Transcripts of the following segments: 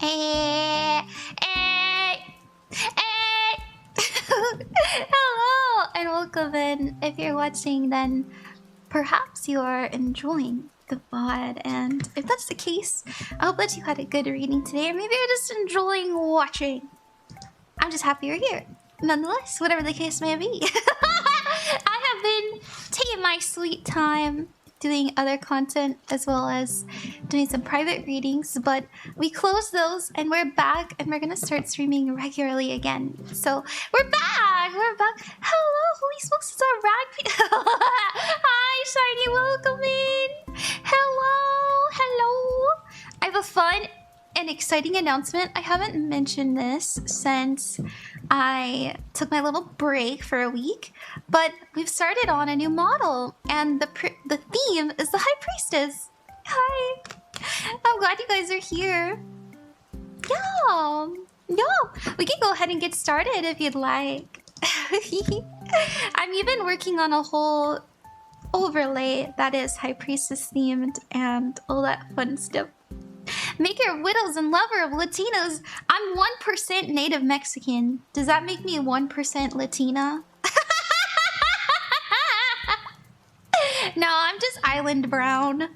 Eh, eh, eh. Hello and welcome in. If you're watching, then perhaps you are enjoying the VOD, and if that's the case, I hope that you had a good reading today, or maybe you're just enjoying watching. I'm just happy you're here. Nonetheless, whatever the case may be. I have been taking my sweet time doing other content as well as doing some private readings, but we closed those and we're back and we're gonna start streaming regularly again. So we're back! We're back! Hello! Holy smokes, it's our rag. Hi, Shiny, welcome in! Hello! Hello! I have a fun and exciting announcement. I haven't mentioned this since I took my little break for a week, but we've started on a new model, and the theme is the High Priestess. Hi! I'm glad you guys are here. Yeah, we can go ahead and get started if you'd like. I'm even working on a whole overlay that is High Priestess themed and all that fun stuff. Make your widows and lover of Latinos. I'm 1% Native Mexican. Does that make me 1% Latina? No, I'm just island brown.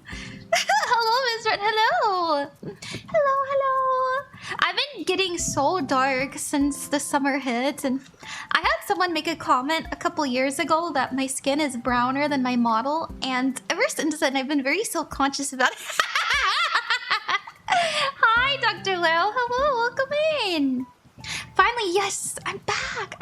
Hello, Miss Red. Hello. Hello. I've been getting so dark since the summer hit, and I had someone make a comment a couple years ago that my skin is browner than my model, and ever since then I've been very self-conscious about it. Hi, Dr. Leo. Hello, welcome in. Finally, yes, I'm back.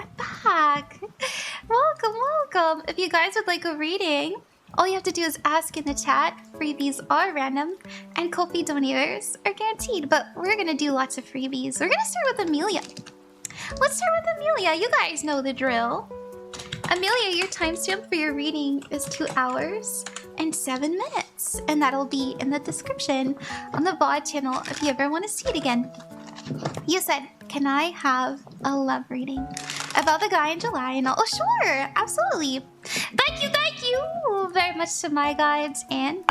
Welcome. If you guys would like a reading, all you have to do is ask in the chat. Freebies are random, and Ko-fi donators are guaranteed, but we're gonna do lots of freebies. We're gonna start with Amelia. Let's start with Amelia. You guys know the drill. Amelia, your timestamp for your reading is 2 hours and 7 minutes, and that'll be in the description on the VOD channel if you ever want to see it again. You said, can I have a love reading about the guy in July? And oh, sure, absolutely. Thank you very much to my guides and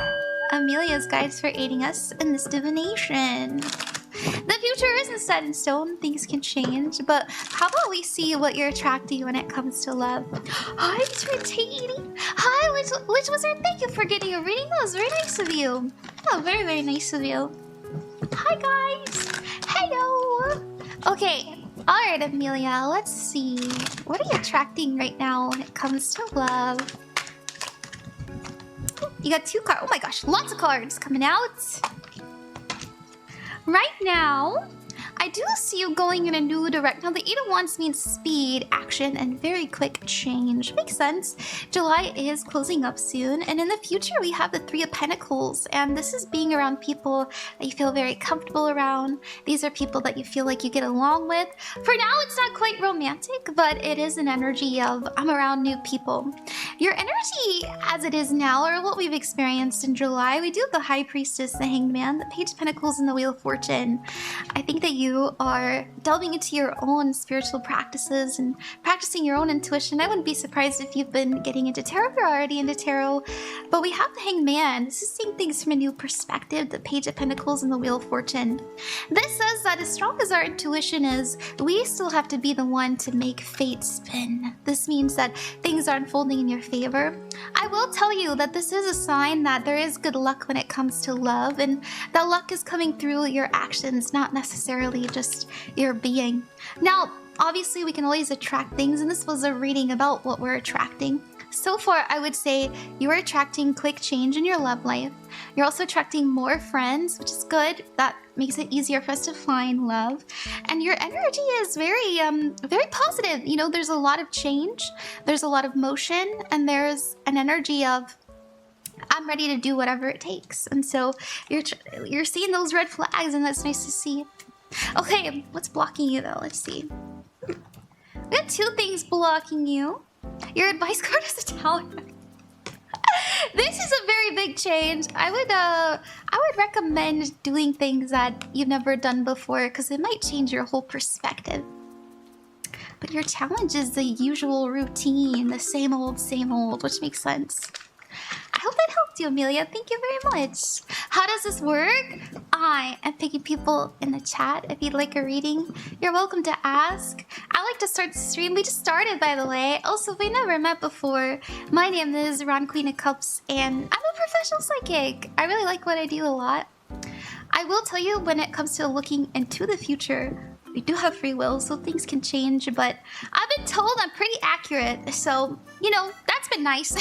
Amelia's guides for aiding us in this divination. The future isn't set in stone, things can change, but how about we see what you're attracting when it comes to love? Hi, Miss Rotating. Hi, Witch Wizard, thank you for getting a reading. That was very nice of you. Oh, very nice of you. Hi, guys. Hello. Okay, alright, Amelia, let's see. What are you attracting right now when it comes to love? You got 2 cards. Oh my gosh, lots of cards coming out. Right now, I do see you going in a new direction. Now, the 8 of Wands means speed, action, and very quick change. Makes sense. July is closing up soon, and in the future, we have the 3 of Pentacles, and this is being around people that you feel very comfortable around. These are people that you feel like you get along with. For now, it's not quite romantic, but it is an energy of I'm around new people. Your energy, as it is now, or what we've experienced in July, we do have the High Priestess, the Hanged Man, the Page of Pentacles, and the Wheel of Fortune. I think that you are delving into your own spiritual practices and practicing your own intuition. I wouldn't be surprised if you've been getting into tarot. You're already into tarot, but we have the Hanged Man. This is seeing things from a new perspective, the Page of Pentacles and the Wheel of Fortune. This says that as strong as our intuition is, we still have to be the one to make fate spin. This means that things are unfolding in your favor. I will tell you that this is a sign that there is good luck when it comes to love, and that luck is coming through your actions, not necessarily just your being. Now, obviously we can always attract things, and this was a reading about what we're attracting. So far, I would say you are attracting quick change in your love life. You're also attracting more friends, which is good. That makes it easier for us to find love. And your energy is very positive. You know, there's a lot of change, there's a lot of motion, and there's an energy of I'm ready to do whatever it takes. And so you're seeing those red flags, and that's nice to see. Okay, what's blocking you though? Let's see. We got 2 things blocking you. Your advice card is a Tower. This is a very big change. I would recommend doing things that you've never done before, because it might change your whole perspective. But your challenge is the usual routine, the same old, which makes sense. I hope that helped you, Amelia. Thank you very much. How does this work? I am picking people in the chat. If you'd like a reading, you're welcome to ask. I like to start the stream. We just started, by the way. Also, if we never met before, my name is Ron Queen of Cups, and I'm a professional psychic. I really like what I do a lot. I will tell you, when it comes to looking into the future, we do have free will, so things can change, but I've been told I'm pretty accurate, so, you know, that's been nice.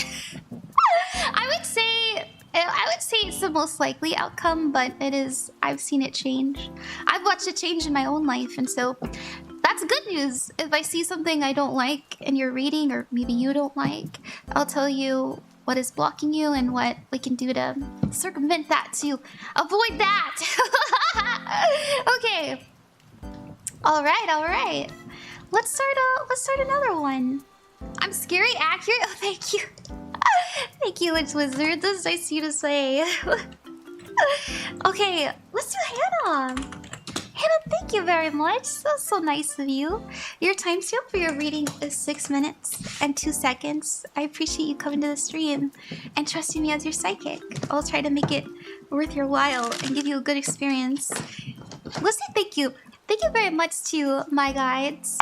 I would say it's the most likely outcome, but it is, I've seen it change. I've watched it change in my own life, and so that's good news. If I see something I don't like in your reading, or maybe you don't like, I'll tell you what is blocking you and what we can do to circumvent that, to avoid that. Okay. All right. Let's start another one. I'm scary accurate. Oh, thank you. Thank you, Witch Wizard. That's nice of you to say. Okay, let's do Hannah. Hannah, thank you very much. That's so nice of you. Your timestamp for your reading is 6 minutes and 2 seconds. I appreciate you coming to the stream and trusting me as your psychic. I'll try to make it worth your while and give you a good experience. Let's say thank you. Thank you very much to my guides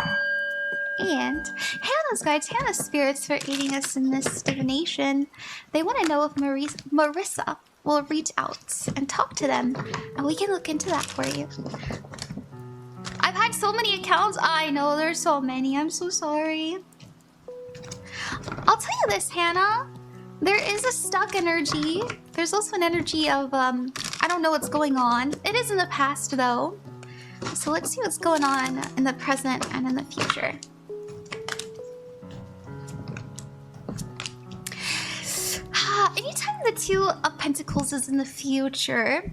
and Hannah's guides, Hannah's spirits, for aiding us in this divination. They want to know if Marissa will reach out and talk to them, and we can look into that for you. I've had so many accounts. I know there's so many. I'm so sorry. I'll tell you this, Hannah. There is a stuck energy. There's also an energy of, I don't know what's going on. It is in the past, though. So let's see what's going on in the present and in the future. Anytime the Two of Pentacles is in the future,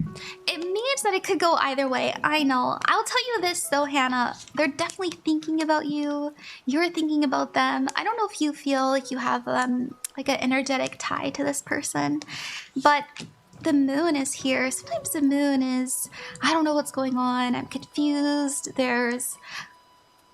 it means that it could go either way. I know. I'll tell you this though, Hannah. They're definitely thinking about you. You're thinking about them. I don't know if you feel like you have like an energetic tie to this person, but the moon is here. Sometimes the moon is, I don't know what's going on. I'm confused. There's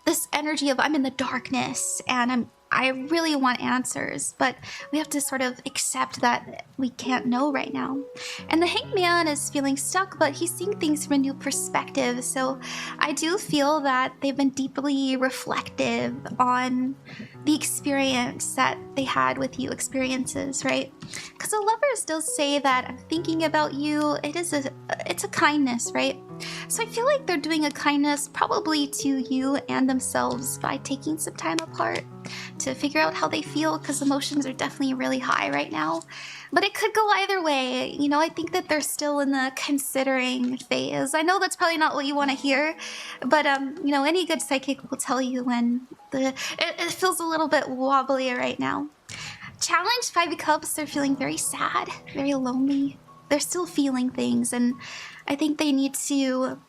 this energy of I'm in the darkness and I really want answers, but we have to sort of accept that we can't know right now. And the Hangman is feeling stuck, but he's seeing things from a new perspective. So I do feel that they've been deeply reflective on the experience that they had with you, experiences, right? Because the lovers does say that I'm thinking about you. It's a kindness, right? So I feel like they're doing a kindness probably to you and themselves by taking some time apart to figure out how they feel, because emotions are definitely really high right now. But it could go either way. You know, I think that they're still in the considering phase. I know that's probably not what you want to hear, but you know, any good psychic will tell you when it feels a little bit wobbly right now. Challenge 5 of Cups, they're feeling very sad, very lonely. They're still feeling things, and I think they need to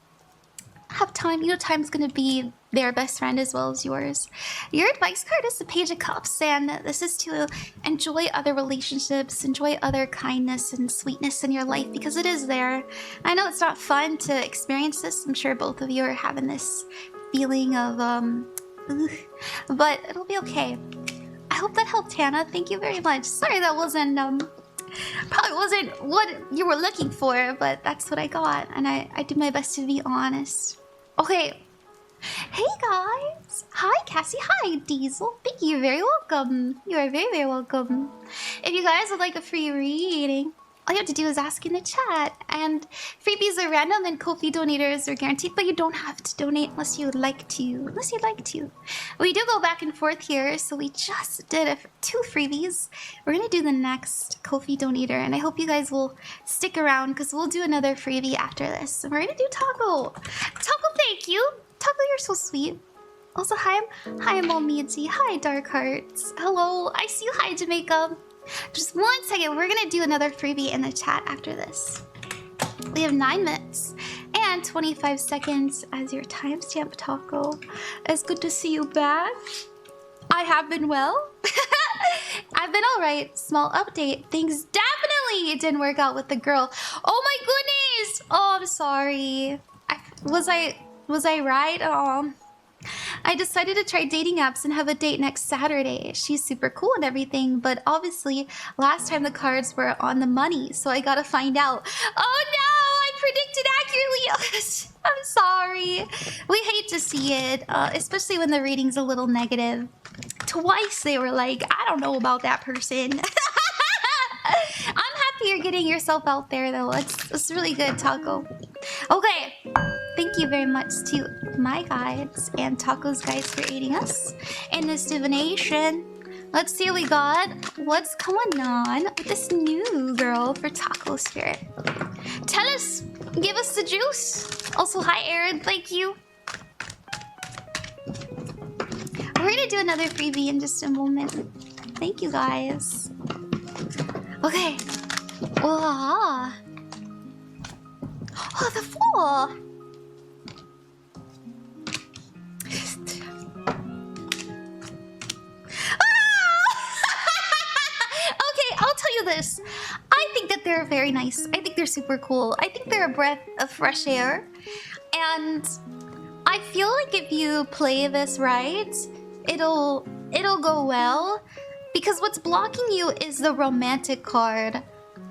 have time. You know, time's gonna be their best friend as well as yours. Your advice card is the Page of Cups, and this is to enjoy other relationships, enjoy other kindness and sweetness in your life, because it is there. I know it's not fun to experience this. I'm sure both of you are having this feeling of but it'll be okay. I hope that helped, Hannah. Thank you very much. Sorry that wasn't probably wasn't what you were looking for, but that's what I got, and I did my best to be honest. Okay. Hey guys! Hi Cassie, hi Diesel. Thank you, you're very welcome. You are very, very welcome. If you guys would like a free reading, all you have to do is ask in the chat. And freebies are random and Ko-fi donators are guaranteed, but you don't have to donate unless you'd like to. We do go back and forth here, so we just did 2 freebies. We're gonna do the next Ko-fi donator, and I hope you guys will stick around because we'll do another freebie after this. And we're gonna do Taco. Taco, thank you. Taco, you're so sweet. Also, hi, I'm Momiji. Hi, Dark Hearts. Hello, I see you. Hi, Jamaica. Just 1 second. We're gonna do another freebie in the chat after this. We have 9 minutes and 25 seconds as your timestamp, Taco. It's good to see you back. I have been well. I've been alright. Small update. Things definitely didn't work out with the girl. Oh my goodness! Oh, I'm sorry. Was I right? Oh, I decided to try dating apps and have a date next Saturday. She's super cool and everything, but obviously last time the cards were on the money, so I gotta find out. Oh no, I predicted accurately. I'm sorry. We hate to see it, especially when the reading's a little negative. Twice they were like, I don't know about that person. I'm happy you're getting yourself out there though. It's really good, Taco. Okay, thank you very much to my guides and Taco's guides for aiding us in this divination. Let's see what we got. What's going on with this new girl for Taco Spirit? Tell us, give us the juice. Also, hi Aaron, thank you. We're gonna do another freebie in just a moment. Thank you guys. Okay. Oh, the Fool. Okay, I'll tell you this. I think that they're very nice. I think they're super cool. I think they're a breath of fresh air. And I feel like if you play this right, it'll go well. Because what's blocking you is the romantic card.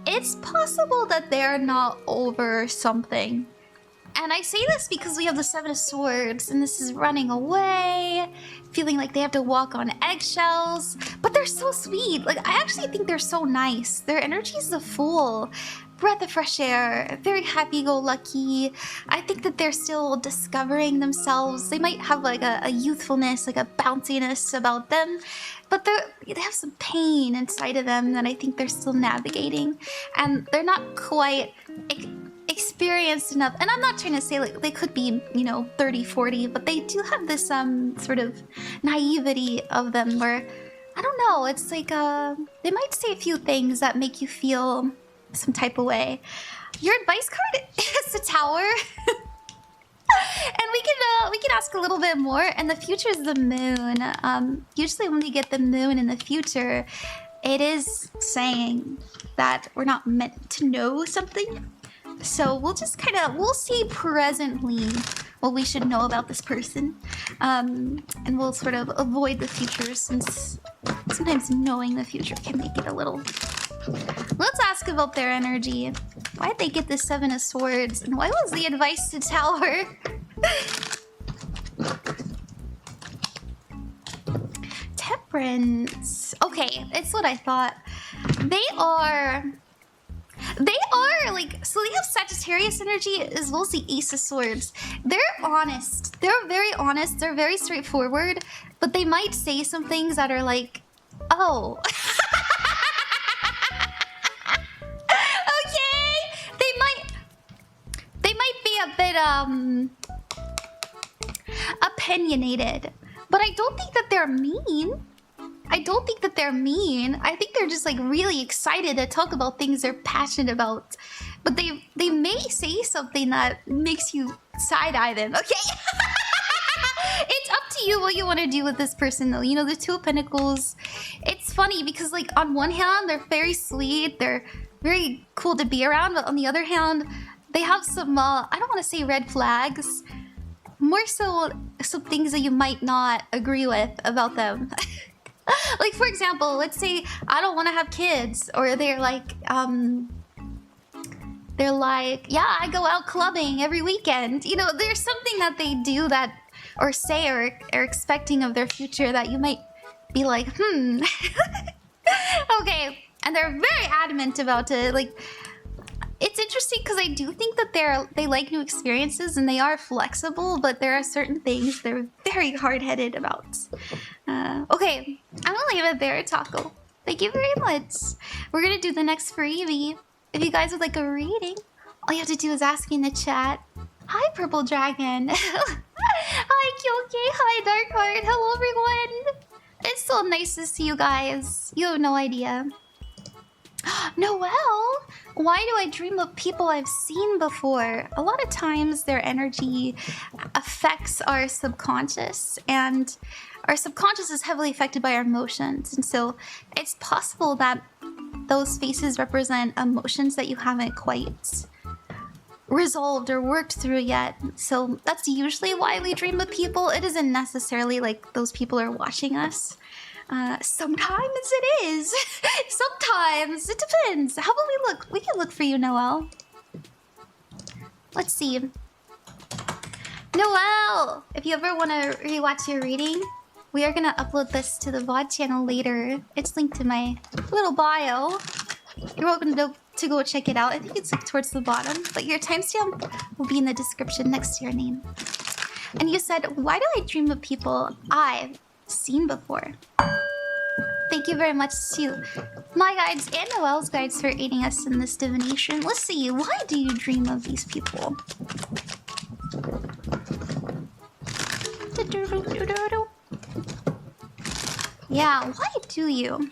It's possible that they're not over something. And I say this because we have the Seven of Swords, and this is running away, feeling like they have to walk on eggshells. But they're so sweet. Like, I actually think they're so nice. Their energy is the Fool. Breath of fresh air, very happy-go-lucky. I think that they're still discovering themselves. They might have like a youthfulness, like a bounciness about them, but they have some pain inside of them that I think they're still navigating, and they're not quite experienced enough. And I'm not trying to say like they could be, you know, 30, 40, but they do have this sort of naivety of them where, I don't know, it's like they might say a few things that make you feel some type of way. Your advice card is the Tower. And we can ask a little bit more, and the future is the Moon. Usually when we get the Moon in the future, it is saying that we're not meant to know something. So we'll just we'll see presently what we should know about this person. And we'll sort of avoid the future, since sometimes knowing the future can make it a little... Let's ask about their energy. Why'd they get the Seven of Swords? And why was the advice to Tower? Temperance. Okay, it's what I thought. They are like, so they have Sagittarius energy as well as the Ace of Swords. They're honest. They're very honest. They're very straightforward. But they might say some things that are like, oh... a bit opinionated, but I don't think that they're mean. I think they're just like really excited to talk about things they're passionate about, but they may say something that makes you side-eye them. Okay. It's up to you what you want to do with this person though. You know, the Two of Pentacles, it's funny because like on one hand they're very sweet, they're very cool to be around, but on the other hand they have some, I don't want to say red flags, more so some things that you might not agree with about them. Like, for example, let's say I don't want to have kids, or they're like, yeah, I go out clubbing every weekend. You know, there's something that they do that, or say, or are expecting of their future that you might be like, Okay, and they're very adamant about it, like... It's interesting because I do think that they like new experiences and they are flexible, but there are certain things they're very hard-headed about. Okay, I'm gonna leave it there, Taco. Thank you very much. We're gonna do the next freebie. If you guys would like a reading, all you have to do is ask in the chat. Hi, Purple Dragon. Hi, Kyoki. Hi, Darkheart. Hello, everyone. It's so nice to see you guys. You have no idea. Noelle, why do I dream of people I've seen before? A lot of times their energy affects our subconscious, and our subconscious is heavily affected by our emotions. And so it's possible that those faces represent emotions that you haven't quite resolved or worked through yet. So that's usually why we dream of people. It isn't necessarily like those people are watching us. Sometimes it is. Sometimes it depends. How about we look? We can look for you, Noelle. Let's see. Noelle, if you ever want to rewatch your reading, we are gonna upload this to the VOD channel later. It's linked to my little bio. You're welcome to go check it out. I think it's towards the bottom, but your timestamp will be in the description next to your name. And you said, why do I dream of people I've seen before? Thank you very much to my guides and Noelle's guides for aiding us in this divination. Let's see, why do you dream of these people? Yeah, why do you?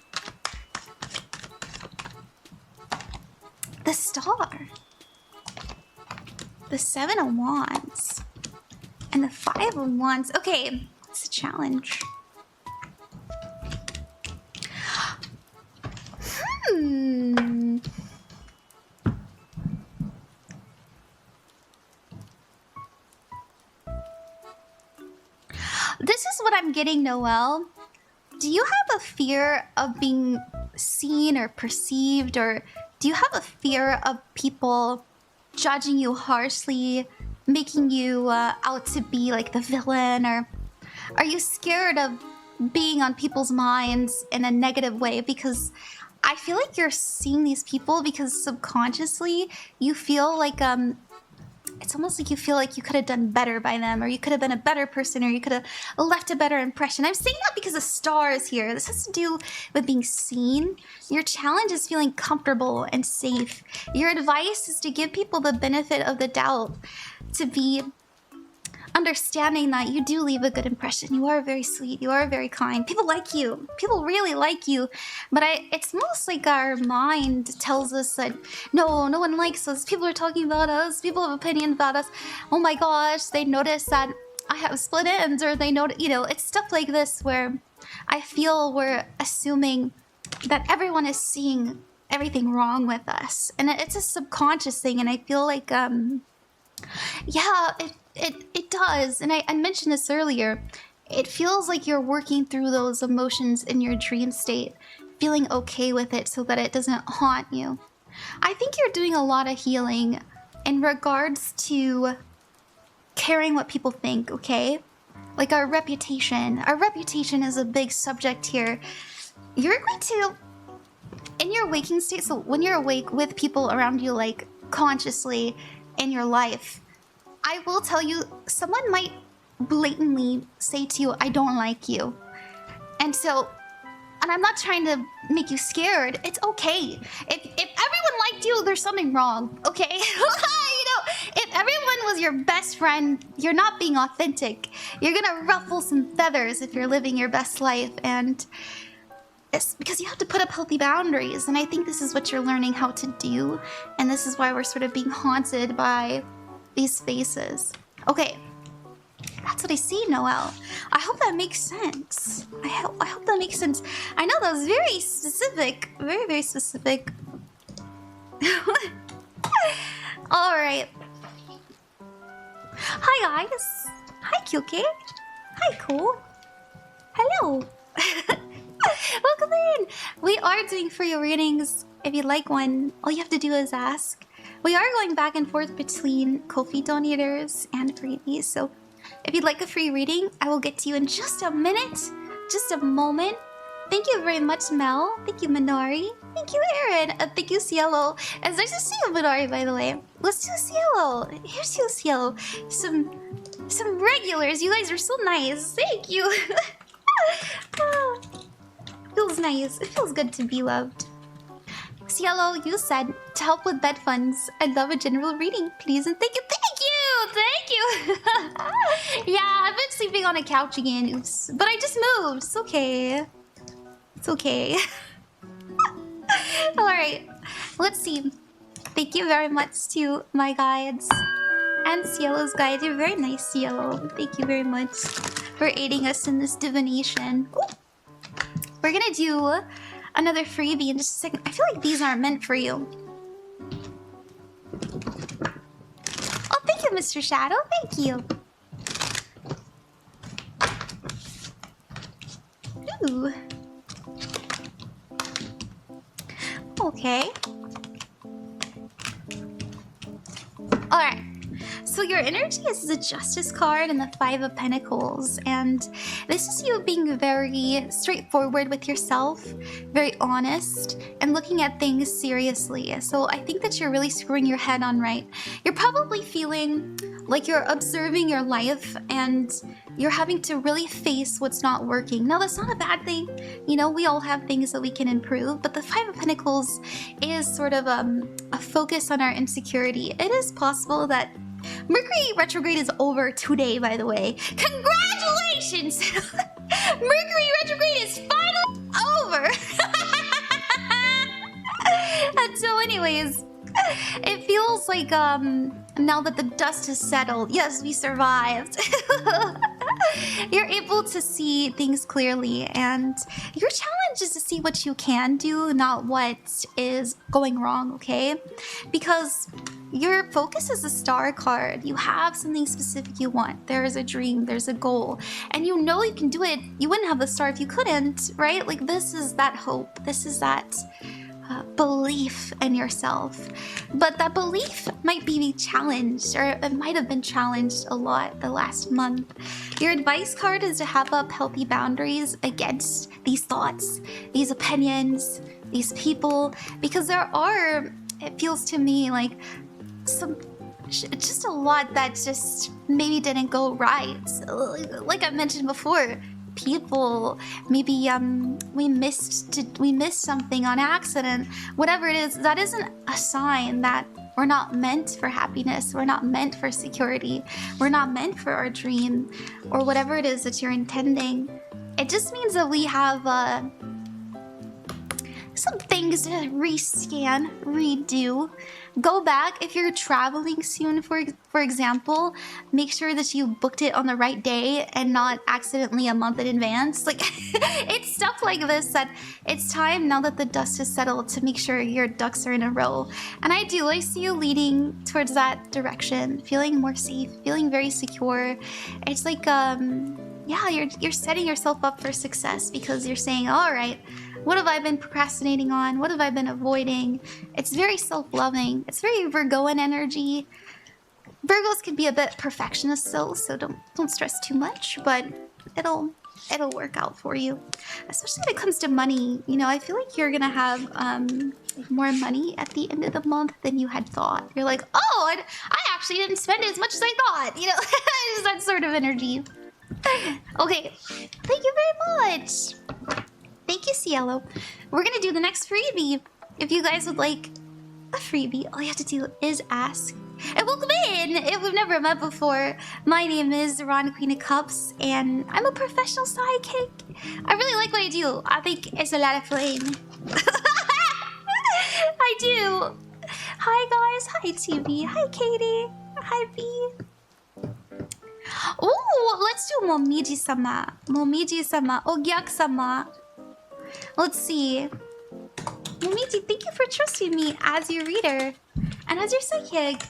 The Star. The Seven of Wands. And the Five of Wands. Okay, it's a challenge. This is what I'm getting, Noelle. Do you have a fear of being seen or perceived, or do you have a fear of people judging you harshly, making you out to be like the villain, or are you scared of being on people's minds in a negative way? Because I feel like you're seeing these people because subconsciously you feel like it's almost like you feel like you could have done better by them, or you could have been a better person, or you could have left a better impression. I'm saying that because the Star is here. This has to do with being seen. Your challenge is feeling comfortable and safe. Your advice is to give people the benefit of the doubt, to be understanding that you do leave a good impression. You are very sweet. You are very kind. People like you. People really like you. But it's almost like our mind tells us that no one likes us. People are talking about us. People have opinions about us. Oh my gosh, they notice that I have split ends, or they know, it's stuff like this where I feel we're assuming that everyone is seeing everything wrong with us. And it's a subconscious thing, and I feel like yeah, it does. And I mentioned this earlier. It feels like you're working through those emotions in your dream state, feeling okay with it so that it doesn't haunt you. I think you're doing a lot of healing in regards to caring what people think, okay? Like our reputation. Our reputation is a big subject here. You're going to, in your waking state, so when you're awake with people around you, like consciously in your life, I will tell you, someone might blatantly say to you, I don't like you. And I'm not trying to make you scared. It's okay. If everyone liked you, there's something wrong, okay? If everyone was your best friend, you're not being authentic. You're gonna ruffle some feathers if you're living your best life, and it's because you have to put up healthy boundaries, and I think this is what you're learning how to do, and this is why we're sort of being haunted by these faces. Okay, that's what I see, Noelle. I hope that makes sense. I hope that makes sense. I know that was very specific, very, very specific. All right. Hi, guys. Hi, Kyuki. Hi, Cool. Hello. Welcome in. We are doing free readings. If you'd like one, all you have to do is ask. We are going back and forth between Ko-fi donators and freebies, so if you'd like a free reading, I will get to you in just a minute, just a moment. Thank you very much, Mel. Thank you, Minori. Thank you, Aaron. Thank you, Cielo. It's nice to see you, Minori, by the way. Let's do Cielo. Here's you, Cielo. Some regulars. You guys are so nice. Thank you. Feels nice. It feels good to be loved. Cielo, you said, to help with bed funds, I'd love a general reading, please, and thank you. Thank you. Yeah, I've been sleeping on a couch again, oops. But I just moved, it's okay. It's okay. Alright, let's see. Thank you very much to my guides and Cielo's guides. You're very nice, Cielo. Thank you very much for aiding us in this divination. Ooh. We're gonna do another freebie in just a second. I feel like these aren't meant for you. you, Mr. Shadow. Thank you. Ooh. Okay. Alright. So your energy is the Justice card and the Five of Pentacles, and this is you being very straightforward with yourself, very honest, and looking at things seriously. So I think that you're really screwing your head on right. You're probably feeling like you're observing your life and you're having to really face what's not working. Now, that's not a bad thing. You know, we all have things that we can improve, but the Five of Pentacles is sort of a focus on our insecurity. It is possible that Mercury retrograde is over today, by the way. Congratulations! Mercury retrograde is finally over! And so anyways, it feels like now that the dust has settled, yes, we survived. You're able to see things clearly, and your challenge is to see what you can do, not what is going wrong, okay? Because your focus is a star card. You have something specific you want. There is a dream, there's a goal, and you know you can do it. You wouldn't have the star if you couldn't, right? Like, this is that hope. This is that belief in yourself. But that belief might be challenged, or it might have been challenged a lot the last month. Your advice card is to have up healthy boundaries against these thoughts, these opinions, these people, because there are, it feels to me like just a lot that just maybe didn't go right. Like I mentioned before, people, maybe we missed something on accident. Whatever it is, that isn't a sign that we're not meant for happiness, we're not meant for security, we're not meant for our dream, or whatever it is that you're intending. It just means that we have some things to rescan, redo. Go back if you're traveling soon, for example, make sure that you booked it on the right day and not accidentally a month in advance. Like, it's stuff like this that it's time, now that the dust has settled, to make sure your ducks are in a row. And I see you leading towards that direction, feeling more safe, feeling very secure. It's like, yeah, you're setting yourself up for success because you're saying, all right, what have I been procrastinating on? What have I been avoiding? It's very self-loving. It's very Virgoan energy. Virgos can be a bit perfectionist still, so don't stress too much, but it'll work out for you. Especially when it comes to money. You know, I feel like you're gonna have more money at the end of the month than you had thought. You're like, oh, I actually didn't spend as much as I thought. You know, it's that sort of energy. Okay, thank you very much. Thank you, Cielo. We're gonna do the next freebie. If you guys would like a freebie, all you have to do is ask. And welcome in! If we've never met before, my name is Ron, Queen of Cups, and I'm a professional sidekick. I really like what I do. I think it's a lot of fun. I do. Hi guys. Hi TV. Hi Katie. Hi B. Oh, let's do Momiji-sama. Momiji-sama. Ogyak-sama. Let's see. Momiji, thank you for trusting me as your reader and as your psychic.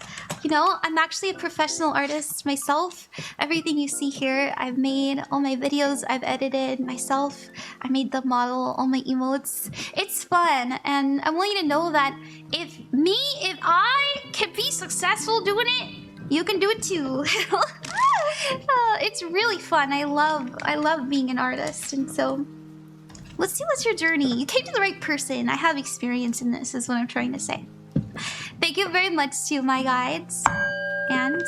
You know, I'm actually a professional artist myself. Everything you see here, I've made. All my videos, I've edited myself. I made the model, all my emotes. It's fun, and I want you to know that if I can be successful doing it, you can do it too. It's really fun. I love being an artist, and so let's see what's your journey. You came to the right person. I have experience in this, is what I'm trying to say. Thank you very much to my guides and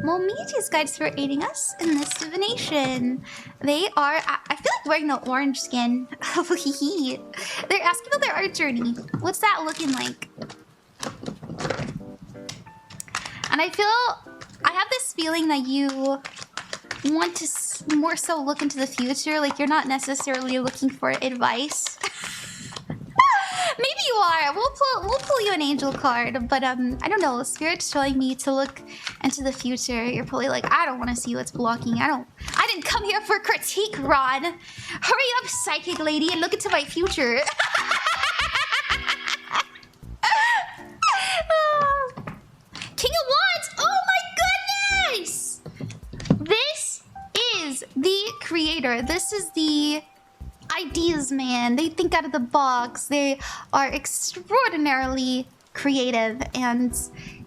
Momiji's guides for aiding us in this divination. They are, I feel like wearing the orange skin. They're asking about their art journey. What's that looking like? And I have this feeling that you want to more so look into the future, like you're not necessarily looking for advice. Maybe you are. We'll pull you an angel card, but I don't know. Spirit's showing me to look into the future. You're probably like, I don't want to see what's blocking. I didn't come here for critique, Ron. Hurry up, psychic lady, and look into my future. King of Wands! Oh my creator. This is the ideas man. They think out of the box. They are extraordinarily creative, and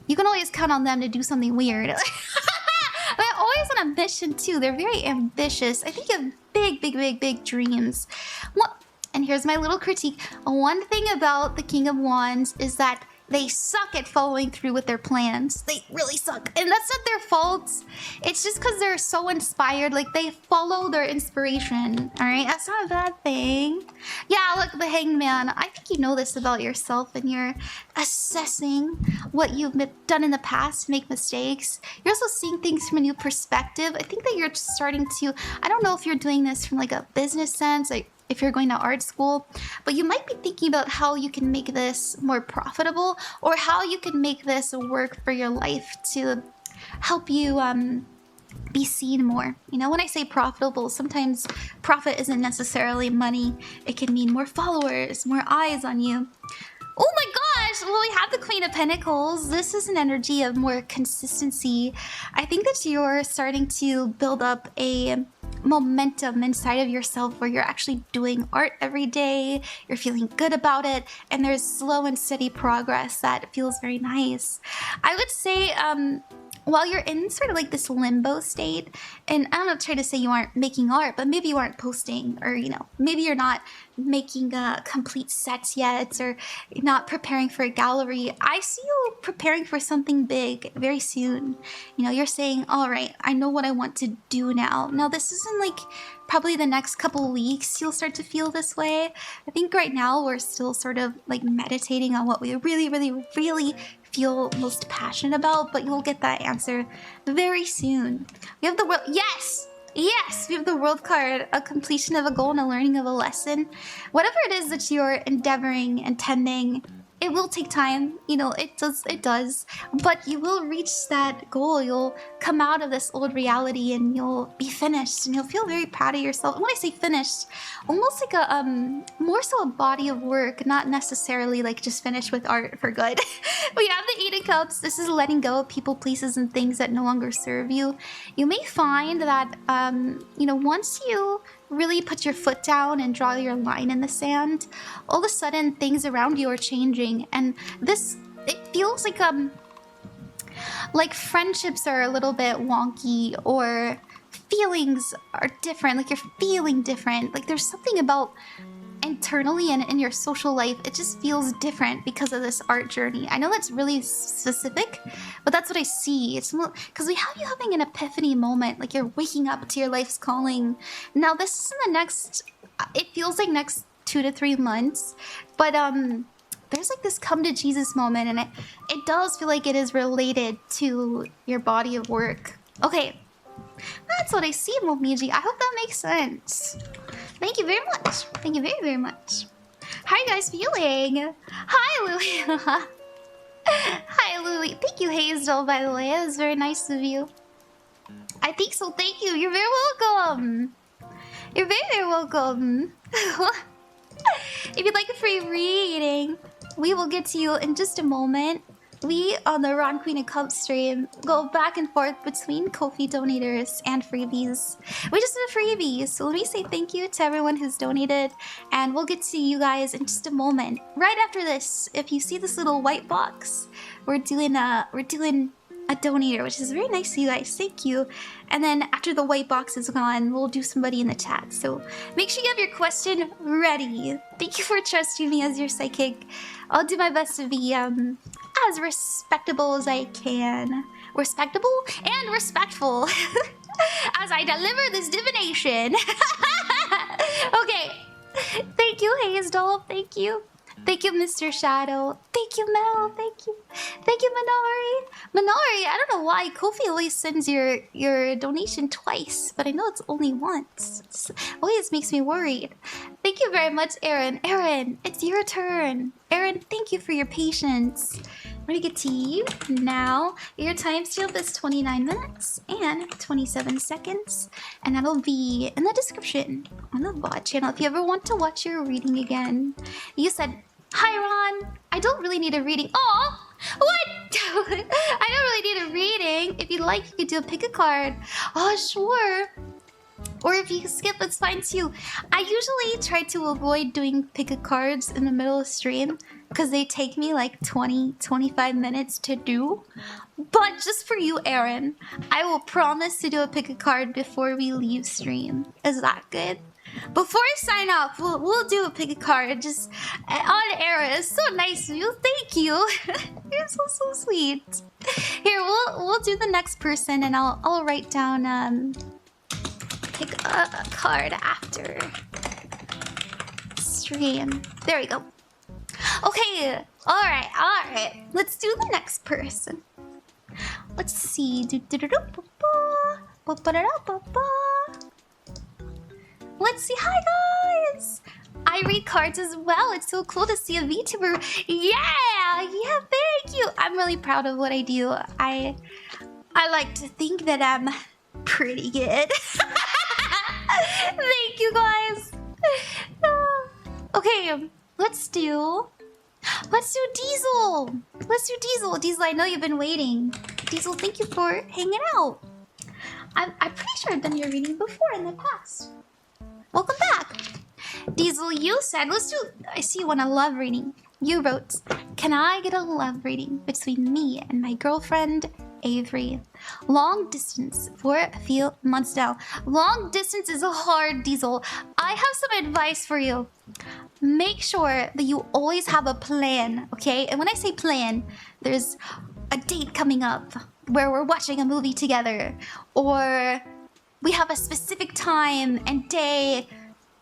you can always count on them to do something weird. They're always on a mission too. They're very ambitious. I think you have big, big, big, big dreams. Well, and here's my little critique. One thing about the King of Wands is that they suck at following through with their plans. They really suck. And that's not their fault. It's just because they're so inspired. Like, they follow their inspiration. All right? That's not a bad thing. Yeah, look, the Hangman. I think you know this about yourself, and you're assessing what you've done in the past to make mistakes. You're also seeing things from a new perspective. I think that you're starting to... I don't know if you're doing this from, like, a business sense, like, if you're going to art school, but you might be thinking about how you can make this more profitable, or how you can make this work for your life to help you be seen more. You know, when I say profitable, sometimes profit isn't necessarily money. It can mean more followers, more eyes on you. Oh my gosh! Well, we have the Queen of Pentacles. This is an energy of more consistency. I think that you're starting to build up a momentum inside of yourself where you're actually doing art every day, you're feeling good about it, and there's slow and steady progress that feels very nice. I would say while you're in sort of like this limbo state, and I'm not trying to say you aren't making art, but maybe you aren't posting, or, you know, maybe you're not making complete sets yet, or not preparing for a gallery. I see you preparing for something big very soon. You know, you're saying, all right, I know what I want to do now. Now, this isn't like probably the next couple weeks you'll start to feel this way. I think right now we're still sort of like meditating on what we really, really, really feel most passionate about, but you'll get that answer very soon. We have the world. Yes! Yes! We have the World card, a completion of a goal and a learning of a lesson. Whatever it is that you're endeavoring and tending, it will take time. You know, it does. But you will reach that goal. You'll come out of this old reality and you'll be finished, and you'll feel very proud of yourself. And when I say finished, almost like a more so a body of work, not necessarily like just finished with art for good. We have the 8 of Cups. This is letting go of people, places, and things that no longer serve you. You may find that you know, once you really put your foot down and draw your line in the sand, all of a sudden things around you are changing, and this, it feels like friendships are a little bit wonky, or feelings are different, like you're feeling different, like there's something about internally and in your social life, it just feels different because of this art journey. I know that's really specific, but that's what I see. It's because we have you having an epiphany moment, like you're waking up to your life's calling. Now, this is in the next, it feels like next 2 to 3 months, but there's like this come to Jesus moment, and it does feel like it is related to your body of work. Okay, that's what I see, Momiji. I hope that makes sense. Thank you very much. Thank you very, very much. How are you guys feeling? Hi, Louie. Hi, Louie. Thank you, Hazel, by the way. That was very nice of you. I think so. Thank you. You're very welcome. You're very, very welcome. If you'd like a free reading, we will get to you in just a moment. We, on the Ron Queen of Cups stream, go back and forth between Ko-fi donators and freebies. We just did a freebie, so let me say thank you to everyone who's donated, and we'll get to you guys in just a moment. Right after this, if you see this little white box, we're doing a donator, which is very nice of you guys. Thank you. And then after the white box is gone, we'll do somebody in the chat. So make sure you have your question ready. Thank you for trusting me as your psychic. I'll do my best to be as respectable as I can. Respectable and respectful as I deliver this divination. Okay. Thank you, Hazel. Thank you. Thank you, Mr. Shadow. Thank you, Mel. Thank you. Thank you, Minori. Minori, I don't know why Ko-fi always sends your donation twice, but I know it's only once. It always makes me worried. Thank you very much, Aaron. Aaron, it's your turn. Aaron, thank you for your patience. I'm gonna get to you now. Your timestamp is 29 minutes and 27 seconds, and that'll be in the description on the VOD channel if you ever want to watch your reading again. You said, "Hi, Ron. I don't really need a reading." Aw! What? I don't really need a reading. If you'd like, you could do a pick a card. Oh, sure. Or if you skip, it's fine too. I usually try to avoid doing pick a cards in the middle of stream because they take me like 20-25 minutes to do. But just for you, Aaron, I will promise to do a pick a card before we leave stream. Is that good? Before I sign off, we'll do a pick a card just on air. It's so nice of you. Thank you. You're so sweet. Here, we'll do the next person, and I'll write down pick a card after stream. There we go. Okay. All right. Let's do the next person. Let's see. Let's see. Hi, guys. I read cards as well. It's so cool to see a VTuber. Yeah, thank you. I'm really proud of what I do. I like to think that I'm pretty good. Thank you, guys. Okay, let's do Diesel. Diesel, I know you've been waiting. Diesel, thank you for hanging out. I'm pretty sure I've done your reading before in the past. Welcome back. Diesel, you said, let's do, I see you want a love reading. You wrote, can I get a love reading between me and my girlfriend, Avery? Long distance for a few months now. Long distance is hard, Diesel. I have some advice for you. Make sure that you always have a plan, okay? And when I say plan, there's a date coming up where we're watching a movie together, or we have a specific time and day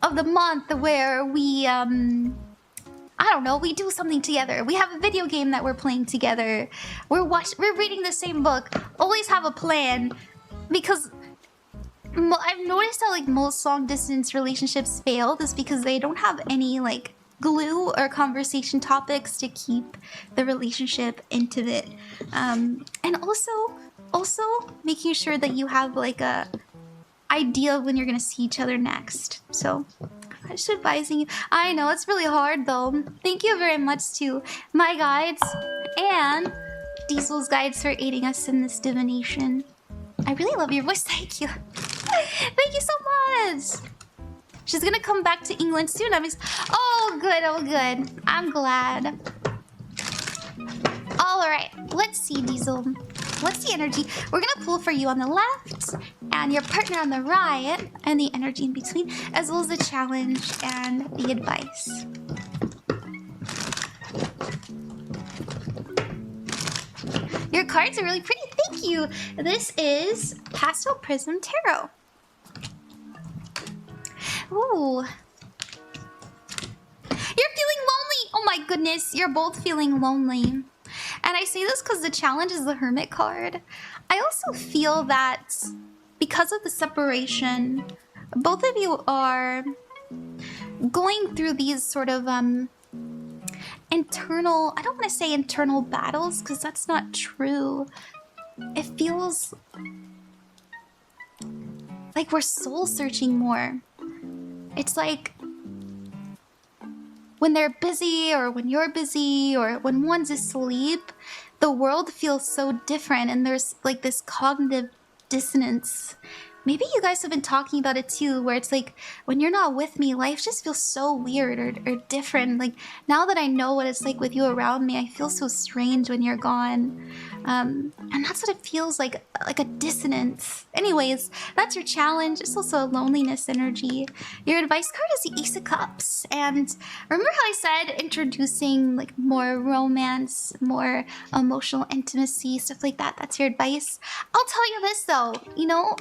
of the month where we, I don't know, we do something together. We have a video game that we're playing together. We're reading the same book. Always have a plan, because I've noticed that like most long distance relationships failed is because they don't have any like glue or conversation topics to keep the relationship intimate. And also making sure that you have like a idea of when you're gonna see each other next. So I'm just advising you. I know it's really hard though. Thank you very much to my guides and Diesel's guides for aiding us in this divination. I really love your voice. Thank you. Thank you so much. She's gonna come back to England soon. Oh good. I'm glad. All right, let's see, Diesel. What's the energy? We're gonna pull for you on the left and your partner on the right, and the energy in between, as well as the challenge and the advice. Your cards are really pretty. Thank you. This is Pastel Prism Tarot. Ooh. You're feeling lonely. Oh my goodness, you're both feeling lonely. And I say this because the challenge is the Hermit card. I also feel that because of the separation, both of you are going through these sort of internal, I don't want to say internal battles because that's not true. It feels like we're soul searching more. It's like when they're busy or when you're busy or when one's asleep, the world feels so different and there's like this cognitive dissonance. Maybe you guys have been talking about it too, where it's like, when you're not with me, life just feels so weird or different. Like, now that I know what it's like with you around me, I feel so strange when you're gone. And that's what it feels like a dissonance. Anyways, that's your challenge. It's also a loneliness energy. Your advice card is the Ace of Cups. And remember how I said introducing like more romance, more emotional intimacy, stuff like that? That's your advice. I'll tell you this though, you know,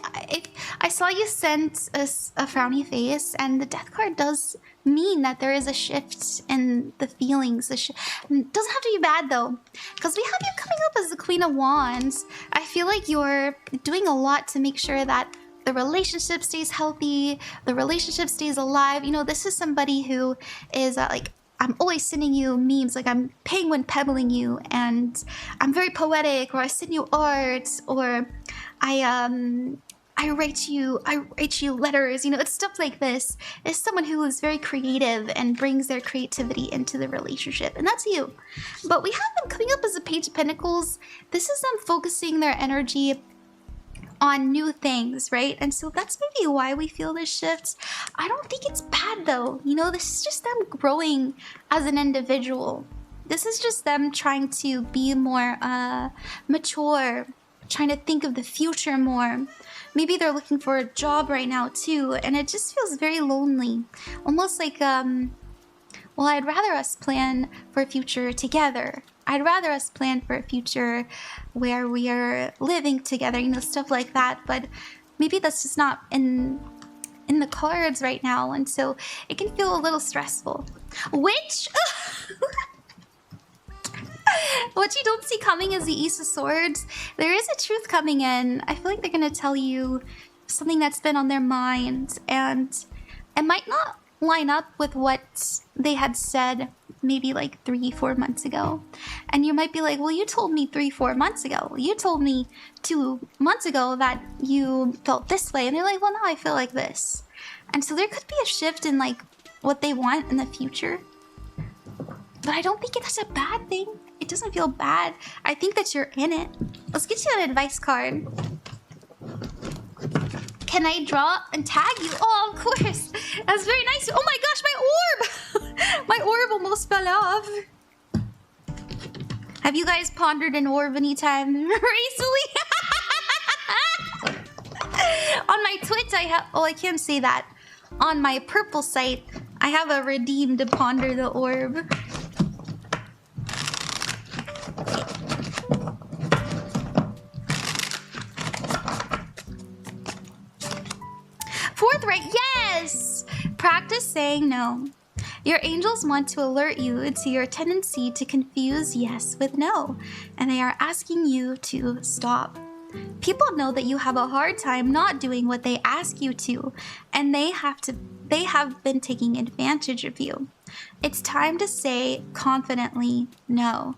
I saw you send us a frowny face, and the death card does mean that there is a shift in the feelings. It doesn't have to be bad though, because we have you coming up as the Queen of Wands. I feel like you're doing a lot to make sure that the relationship stays healthy, the relationship stays alive. You know, this is somebody who is like, I'm always sending you memes, like I'm penguin pebbling you, and I'm very poetic, or I send you art, or I write you letters, you know, it's stuff like this. It's someone who is very creative and brings their creativity into the relationship, and that's you. But we have them coming up as a Page of Pentacles. This is them focusing their energy on new things, right? And so that's maybe why we feel this shift. I don't think it's bad though. You know, this is just them growing as an individual. This is just them trying to be more mature, trying to think of the future more. Maybe they're looking for a job right now too, and it just feels very lonely. Almost like, well, I'd rather us plan for a future together. I'd rather us plan for a future where we are living together, you know, stuff like that. But maybe that's just not in the cards right now, and so it can feel a little stressful. Which what you don't see coming is the Ace of Swords. There is a truth coming in. I feel like they're gonna tell you something that's been on their mind, and it might not line up with what they had said maybe like 3-4 months ago. And you might be like, well, you told me 3-4 months ago. You told me 2 months ago that you felt this way. And they're like, well, now I feel like this. And so there could be a shift in like what they want in the future. But I don't think that's a bad thing. It doesn't feel bad. I think that you're in it. Let's get you an advice card. Can I draw and tag you? Oh, of course. That's very nice. Oh my gosh, my orb! My orb almost fell off. Have you guys pondered an orb anytime recently? On my Twitch, I have... Oh, I can't say that. On my purple site, I have a redeem to ponder the orb. Forthright, yes! Practice saying no. Your angels want to alert you to your tendency to confuse yes with no, and they are asking you to stop. People know that you have a hard time not doing what they ask you to, and they have been taking advantage of you. It's time to say confidently no.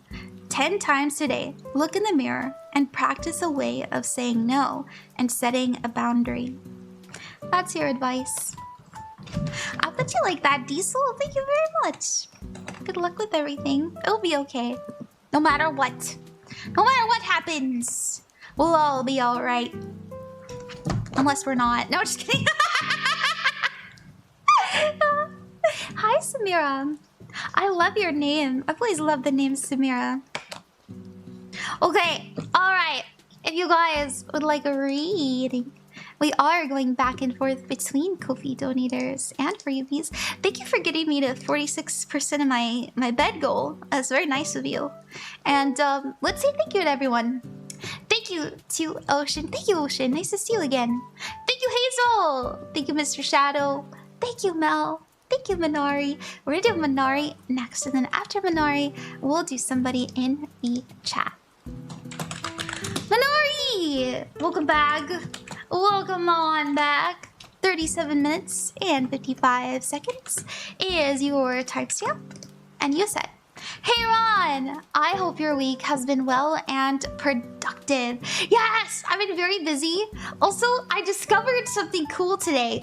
10 times today, look in the mirror and practice a way of saying no and setting a boundary. That's your advice. I bet you like that, Diesel. Thank you very much. Good luck with everything. It'll be okay. No matter what. No matter what happens, we'll all be alright. Unless we're not. No, just kidding. Hi, Samira. I love your name. I've always loved the name Samira. Okay, alright. If you guys would like a reading, we are going back and forth between Ko-fi donators and freebies. Thank you for getting me to 46% of my bed goal. That's very nice of you. And let's say thank you to everyone. Thank you to Ocean. Thank you, Ocean. Nice to see you again. Thank you, Hazel. Thank you, Mr. Shadow. Thank you, Mel. Thank you, Minari. We're gonna do Minari next, and then after Minari, we'll do somebody in the chat. Minari! Welcome back. Welcome on back. 37 minutes and 55 seconds is your timestamp. And you said, hey Ron, I hope your week has been well and productive. Yes, I've been very busy. Also, I discovered something cool today.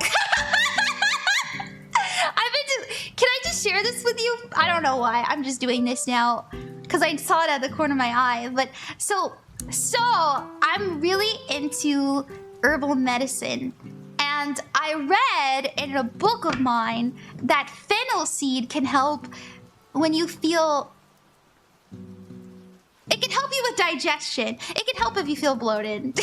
Can I just share this with you? I don't know why. I'm just doing this now because I saw it at the corner of my eye. But so I'm really into herbal medicine, and I read in a book of mine that fennel seed can help when you feel... It can help you with digestion. It can help if you feel bloated.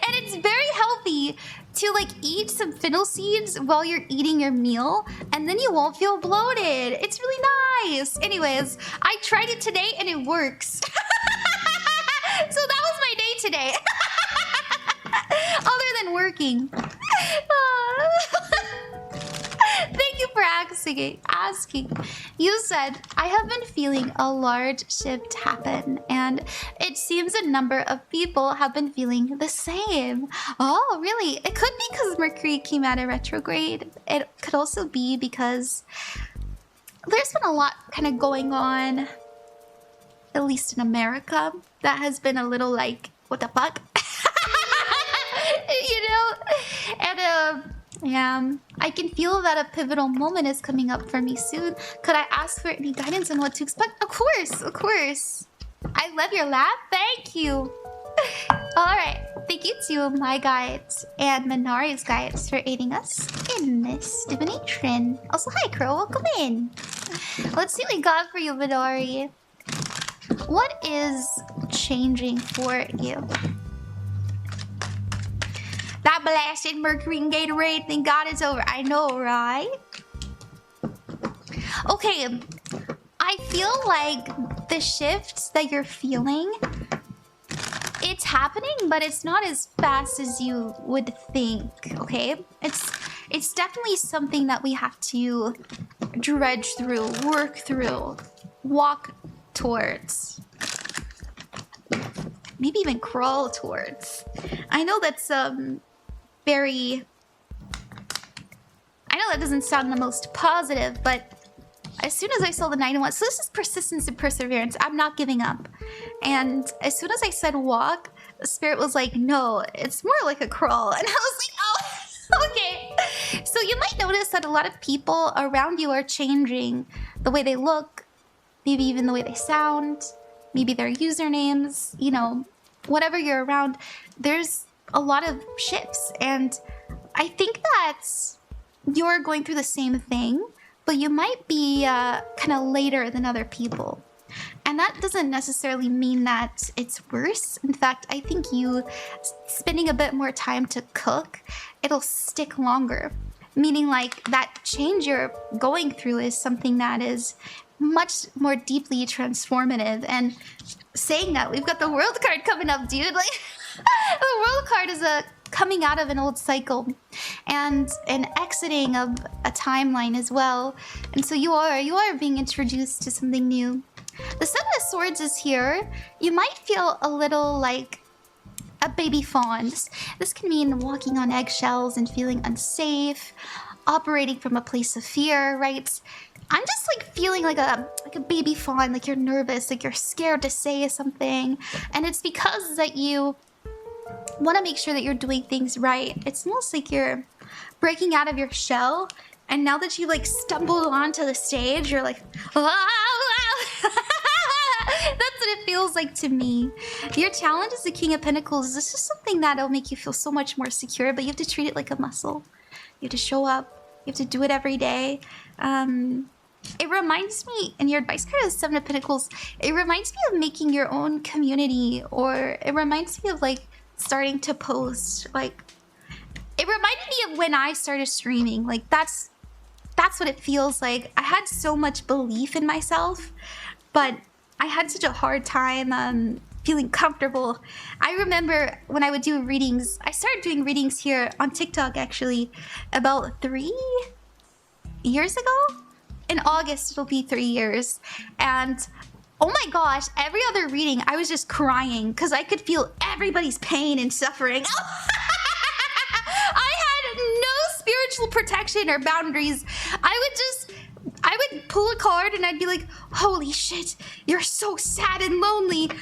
And it's very healthy to like eat some fennel seeds while you're eating your meal, and then you won't feel bloated. It's really nice. Anyways, I tried it today and it works. So that was my day today. Other than working. Thank you for asking. You said, I have been feeling a large shift happen, and it seems a number of people have been feeling the same. Oh, really? It could be because Mercury came out of retrograde. It could also be because there's been a lot kind of going on, at least in America, that has been a little like, what the fuck? You know? And yeah, I can feel that a pivotal moment is coming up for me soon. Could I ask for any guidance on what to expect? Of course, of course. I love your laugh. Thank you. Alright, thank you to my guides and Minari's guides for aiding us in this divination. Also, hi Crow, welcome in. Let's see what we got for you, Minari. What is changing for you? That blasted Mercury and Gatorade thing, God, it's over. I know, right? Okay, I feel like the shifts that you're feeling, it's happening, but it's not as fast as you would think, okay? It's definitely something that we have to dredge through, work through, walk towards. Maybe even crawl towards. I know that's very... I know that doesn't sound the most positive, but as soon as I saw the 9 and 1, so this is persistence and perseverance. I'm not giving up. And as soon as I said walk, the spirit was like, no, it's more like a crawl. And I was like, oh, okay. So you might notice that a lot of people around you are changing the way they look, maybe even the way they sound, maybe their usernames, you know, whatever you're around. There's a lot of shifts. And I think that you're going through the same thing, but you might be kind of later than other people. And that doesn't necessarily mean that it's worse. In fact, I think you spending a bit more time to cook, it'll stick longer. Meaning like that change you're going through is something that is much more deeply transformative. And saying that, we've got the world card coming up, dude. Like the world card is a coming out of an old cycle and an exiting of a timeline as well. And so you are being introduced to something new. The Seven of Swords is here. You might feel a little like a baby fawn. This can mean walking on eggshells and feeling unsafe, operating from a place of fear, right? I'm just like feeling like a baby fawn, like you're nervous, like you're scared to say something. And it's because that you want to make sure that you're doing things right. It's almost like you're breaking out of your shell. And now that you like stumbled onto the stage, you're like, that's what it feels like to me. Your challenge as the King of Pentacles, this is something that'll make you feel so much more secure, but you have to treat it like a muscle. You have to show up. You have to do it every day. It reminds me, in your advice card of the Seven of Pentacles, it reminds me of making your own community, or it reminds me of like starting to post. Like, it reminded me of when I started streaming. Like, that's what it feels like. I had so much belief in myself, but I had such a hard time feeling comfortable. I remember when I would do readings, I started doing readings here on TikTok actually about 3 years ago. In August, it'll be 3 years. And oh my gosh, every other reading, I was just crying because I could feel everybody's pain and suffering. I had no spiritual protection or boundaries. I would pull a card and I'd be like, holy shit, you're so sad and lonely. And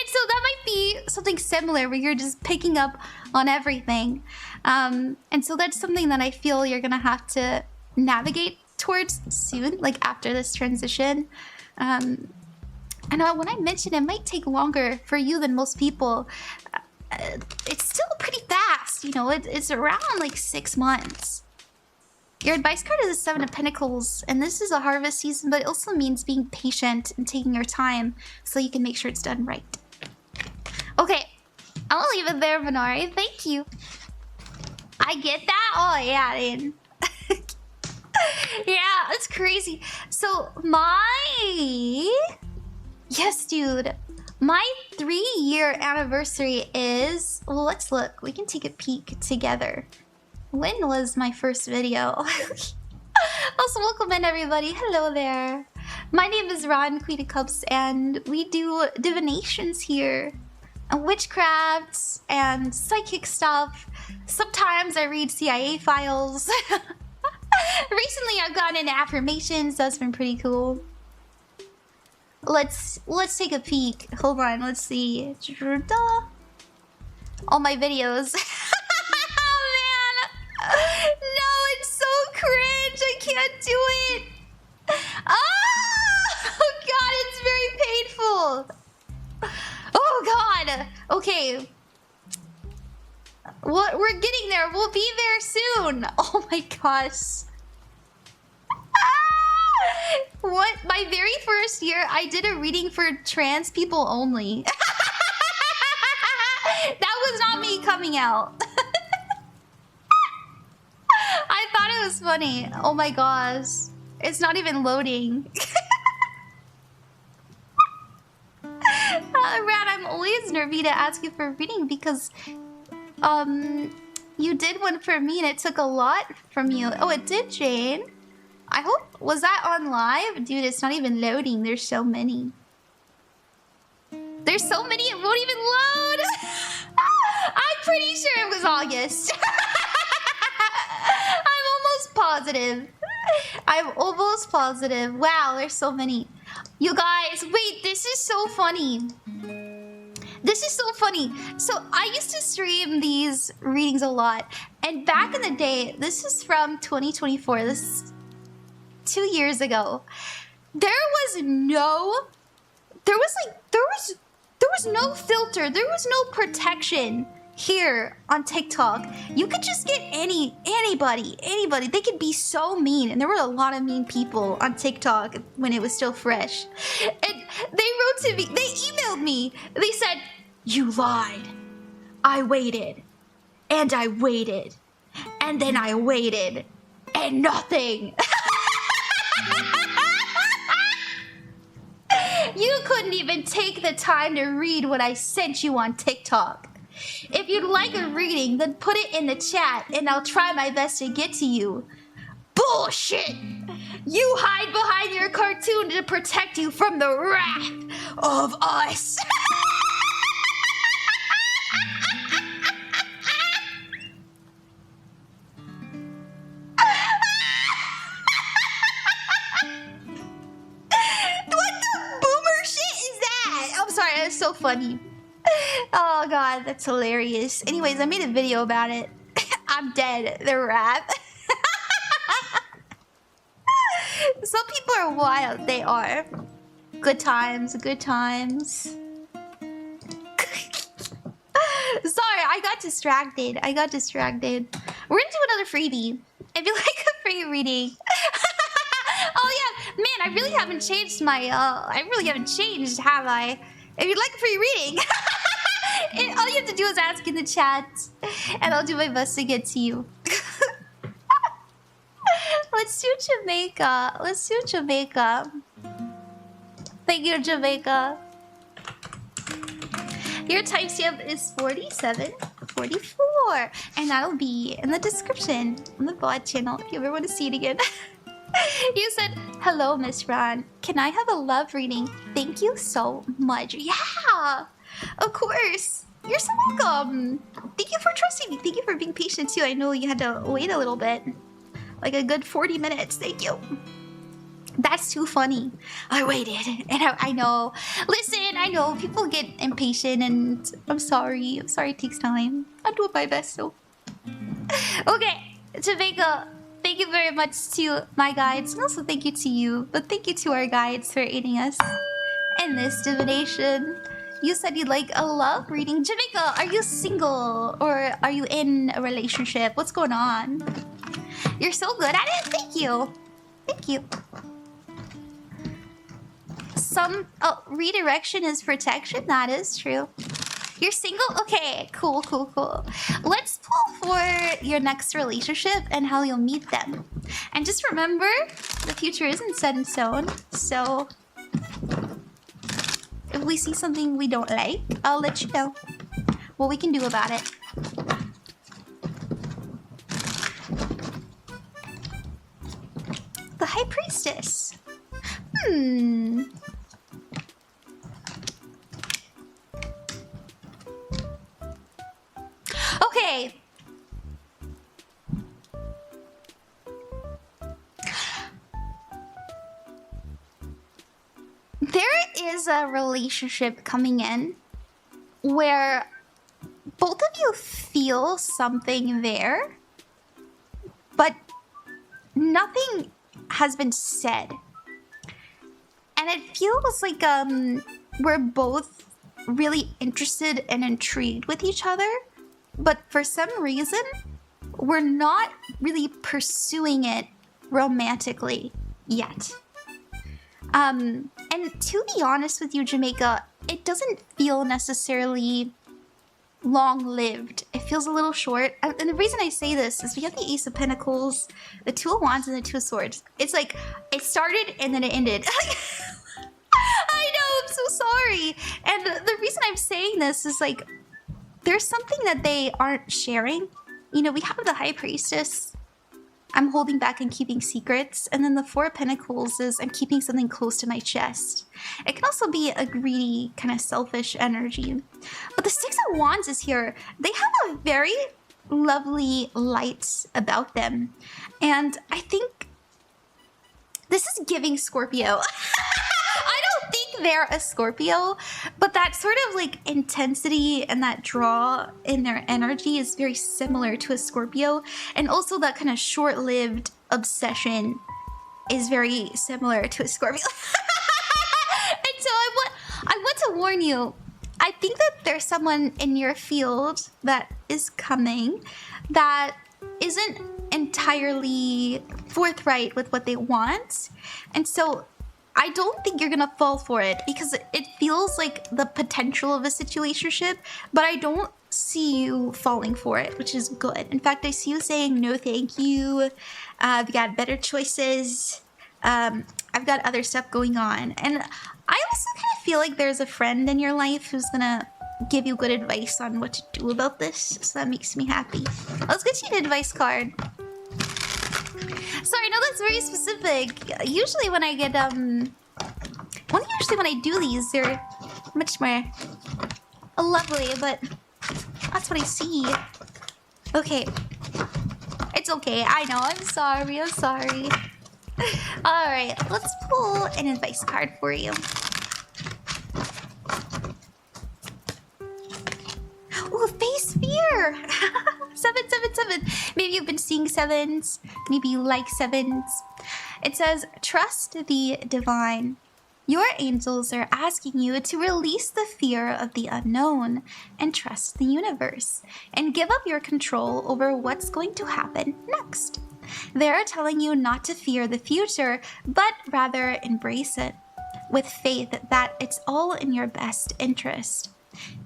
so that might be something similar where you're just picking up on everything. And so that's something that I feel you're gonna have to navigate towards soon, like after this transition. And when I mentioned it might take longer for you than most people, it's still pretty fast, you know, it's around like 6 months. Your advice card is the Seven of Pentacles, and this is a harvest season, but it also means being patient and taking your time so you can make sure it's done right. Okay, I'm gonna leave it there, Minari. Thank you. I get that? Oh, yeah, dude. Yeah, it's crazy. So, yes, dude. My 3-year anniversary is... Well, let's look. We can take a peek together. When was my first video? Also, welcome in, everybody. Hello there. My name is Ron, Queen of Cups, and we do divinations here. And witchcrafts and psychic stuff. Sometimes I read CIA files. Recently, I've gotten into affirmations. That's been pretty cool. Let's take a peek. Hold on, let's see. All my videos. Oh man! No, it's so cringe. I can't do it. Oh god, it's very painful. god. Okay. We're getting there. We'll be there soon. Oh my gosh. What? My very first year, I did a reading for trans people only. That was not me coming out. I thought it was funny. Oh my gosh. It's not even loading. Rat, I'm always nervy to ask you for a reading because you did one for me and it took a lot from you. Oh, it did, Jane. I hope... Was that on live? Dude, it's not even loading. There's so many. There's so many, it won't even load! I'm pretty sure it was August. I'm almost positive. I'm almost positive. Wow, there's so many. You guys, wait, this is so funny. This is so funny. So I used to stream these readings a lot. And back in the day, this is from 2024. This is 2 years ago. There was no no filter. There was no protection here on TikTok. You could just get anybody. They could be so mean. And there were a lot of mean people on TikTok when it was still fresh. And they wrote to me, they emailed me. They said, "You lied. I waited. And I waited. And then I waited. And nothing." You couldn't even take the time to read what I sent you on TikTok. If you'd like a reading, then put it in the chat and I'll try my best to get to you. Bullshit! You hide behind your cartoon to protect you from the wrath of us. That's so funny. Oh god, that's hilarious. Anyways, I made a video about it. I'm dead. The rap. Some people are wild. They are. Good times. Good times. Sorry, I got distracted. We're gonna do another freebie. If you like a free reading. Oh yeah, man, I really haven't changed my have I? If you'd like a free reading, all you have to do is ask in the chat, and I'll do my best to get to you. Let's do Jamaica. Thank you, Jamaica. Your timestamp is 47:44, and that'll be in the description on the VOD channel if you ever want to see it again. You said, "Hello, Miss Ron. Can I have a love reading? Thank you so much." Yeah, of course. You're so welcome. Thank you for trusting me. Thank you for being patient too. I know you had to wait a little bit, like a good 40 minutes. Thank you. That's too funny. I waited, and I know. Listen, I know people get impatient, and I'm sorry. It takes time. I'm doing my best, so. Okay, Jamaica. Thank you very much to my guides, and also thank you to you. But thank you to our guides for aiding us in this divination. You said you'd like a love reading. Jamaica, are you single or are you in a relationship? What's going on? You're so good at it. Thank you. Redirection is protection. That is true. You're single? Okay, cool. Let's pull for your next relationship and how you'll meet them. And just remember, the future isn't set in stone, so if we see something we don't like, I'll let you know what we can do about it. The High Priestess. Okay. There is a relationship coming in where both of you feel something there, but nothing has been said. And it feels like we're both really interested and intrigued with each other, but for some reason, we're not really pursuing it romantically yet. And to be honest with you, Jamaica, it doesn't feel necessarily long-lived. It feels a little short. And the reason I say this is we have the Ace of Pentacles, the Two of Wands, and the Two of Swords. It's like, it started and then it ended. I know, I'm so sorry. And the reason I'm saying this is like, there's something that they aren't sharing. You know, we have the High Priestess. I'm holding back and keeping secrets. And then the Four of Pentacles is I'm keeping something close to my chest. It can also be a greedy, kind of selfish energy. But the Six of Wands is here. They have a very lovely light about them. And I think this is giving Scorpio. I don't think they're a Scorpio, but that sort of like intensity and that draw in their energy is very similar to a Scorpio. And also that kind of short-lived obsession is very similar to a Scorpio. And so I want to warn you, I think that there's someone in your field that is coming that isn't entirely forthright with what they want. And so I don't think you're gonna fall for it because it feels like the potential of a situationship, but I don't see you falling for it, which is good. In fact, I see you saying no thank you. I've got better choices. I've got other stuff going on. And I also kind of feel like there's a friend in your life who's gonna give you good advice on what to do about this. So that makes me happy. Let's get you an advice card. Sorry, no, that's very specific. Usually when I get, when I do these, they're much more lovely, but that's what I see. Okay. It's okay, I know, I'm sorry. Alright, let's pull an advice card for you. Oh, face fear! 777. Maybe you've been seeing sevens. Maybe you like sevens. It says, trust the divine. Your angels are asking you to release the fear of the unknown and trust the universe and give up your control over what's going to happen next. They're telling you not to fear the future, but rather embrace it with faith that it's all in your best interest.